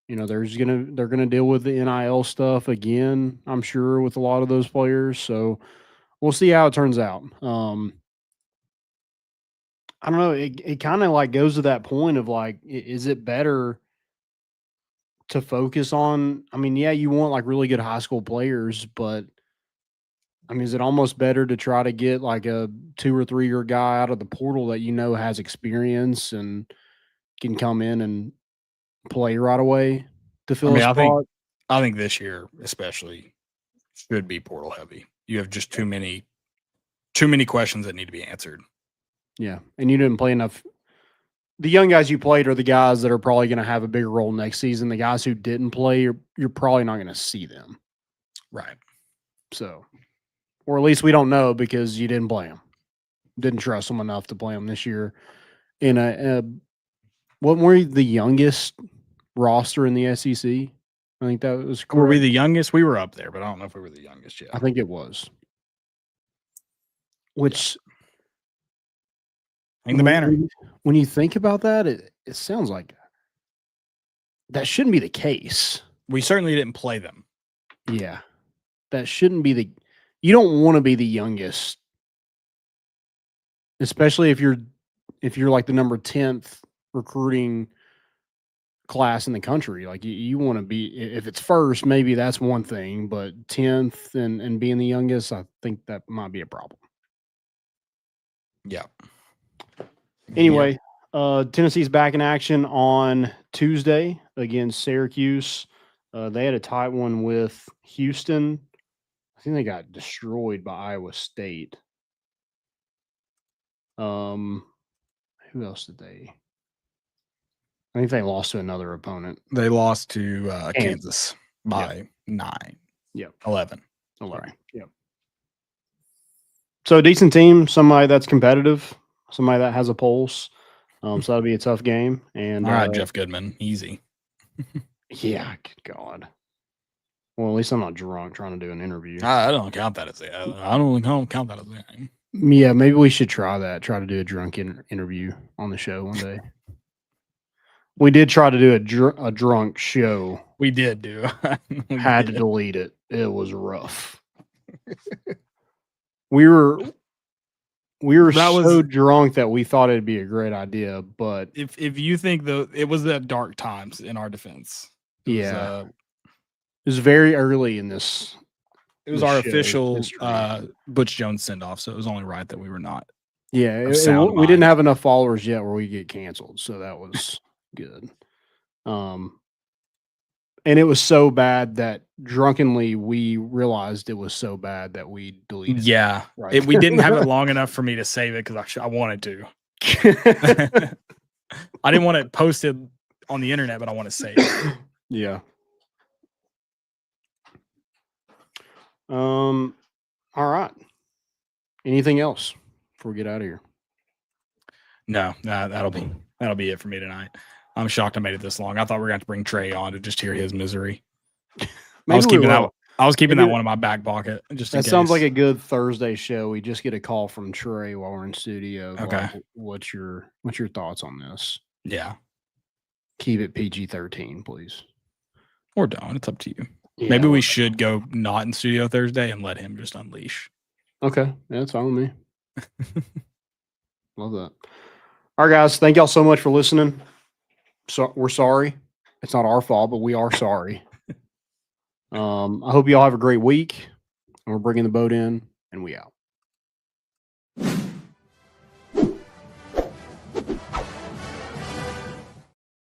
They're gonna deal with the NIL stuff again, I'm sure, with a lot of those players. So we'll see how it turns out. I don't know. It kind of goes to that point of is it better to focus on? Yeah, you want really good high school players, but is it almost better to try to get a 2 or 3 year guy out of the portal that has experience and can come in and play right away to fill a spot? I think this year especially should be portal heavy. You have just too many questions that need to be answered. Yeah, and you didn't play enough. The young guys you played are the guys that are probably going to have a bigger role next season. The guys who didn't play, you're probably not going to see them. Right. So, or at least we don't know because you didn't play them. Didn't trust them enough to play them this year. What were the youngest roster in the SEC? I think that was correct. Were we the youngest? We were up there, but I don't know if we were the youngest yet. I think it was. Which, hang the banner. When you think about that, it sounds like that shouldn't be the case. We certainly didn't play them. Yeah. That shouldn't be you don't want to be the youngest, especially if you're the number 10th recruiting class in the country. You want to be, if it's first, maybe that's one thing, but 10th and being the youngest, I think that might be a problem. Yeah. Anyway, Tennessee's back in action on Tuesday against Syracuse. They had a tight one with Houston. I think they got destroyed by Iowa State. Who else did they? I think they lost to another opponent. They lost to Kansas by 9. Yep. 11. 11. Yep. So a decent team, somebody that's competitive, somebody that has a pulse. So that'll be a tough game. And all right, Jeff Goodman, easy. Yeah, good God. Well, at least I'm not drunk trying to do an interview. I don't count that as I don't count that as a game. Yeah, maybe we should try that. Try to do a drunk interview on the show one day. We did try to do a drunk show. We did do. Had to delete it. It was rough. We were so drunk that we thought it'd be a great idea, but if you think it was the dark times in our defense. It was very early in this. It was our official Butch Jones send off, so it was only right that we were not. Yeah, we didn't have enough followers yet where we get canceled, so that was good. And it was so bad that drunkenly we realized it was so bad that we deleted it. Yeah, we didn't have it long enough for me to save it because I wanted to. I didn't want it posted on the internet, but I want to save it. Yeah. All right. Anything else before we get out of here? No, that'll be it for me tonight. I'm shocked I made it this long. I thought we were going to bring Trey on to just hear his misery. I was keeping that one in my back pocket. Just in case. Sounds like a good Thursday show. We just get a call from Trey while we're in studio. Okay. Like, what's your thoughts on this? Yeah. Keep it PG-13, please. Or don't. It's up to you. Yeah, maybe we should go not in studio Thursday and let him just unleash. Okay. Yeah, that's fine with me. Love that. All right, guys. Thank y'all so much for listening. So we're sorry. It's not our fault, but we are sorry. I hope you all have a great week. And we're bringing the boat in, and we out.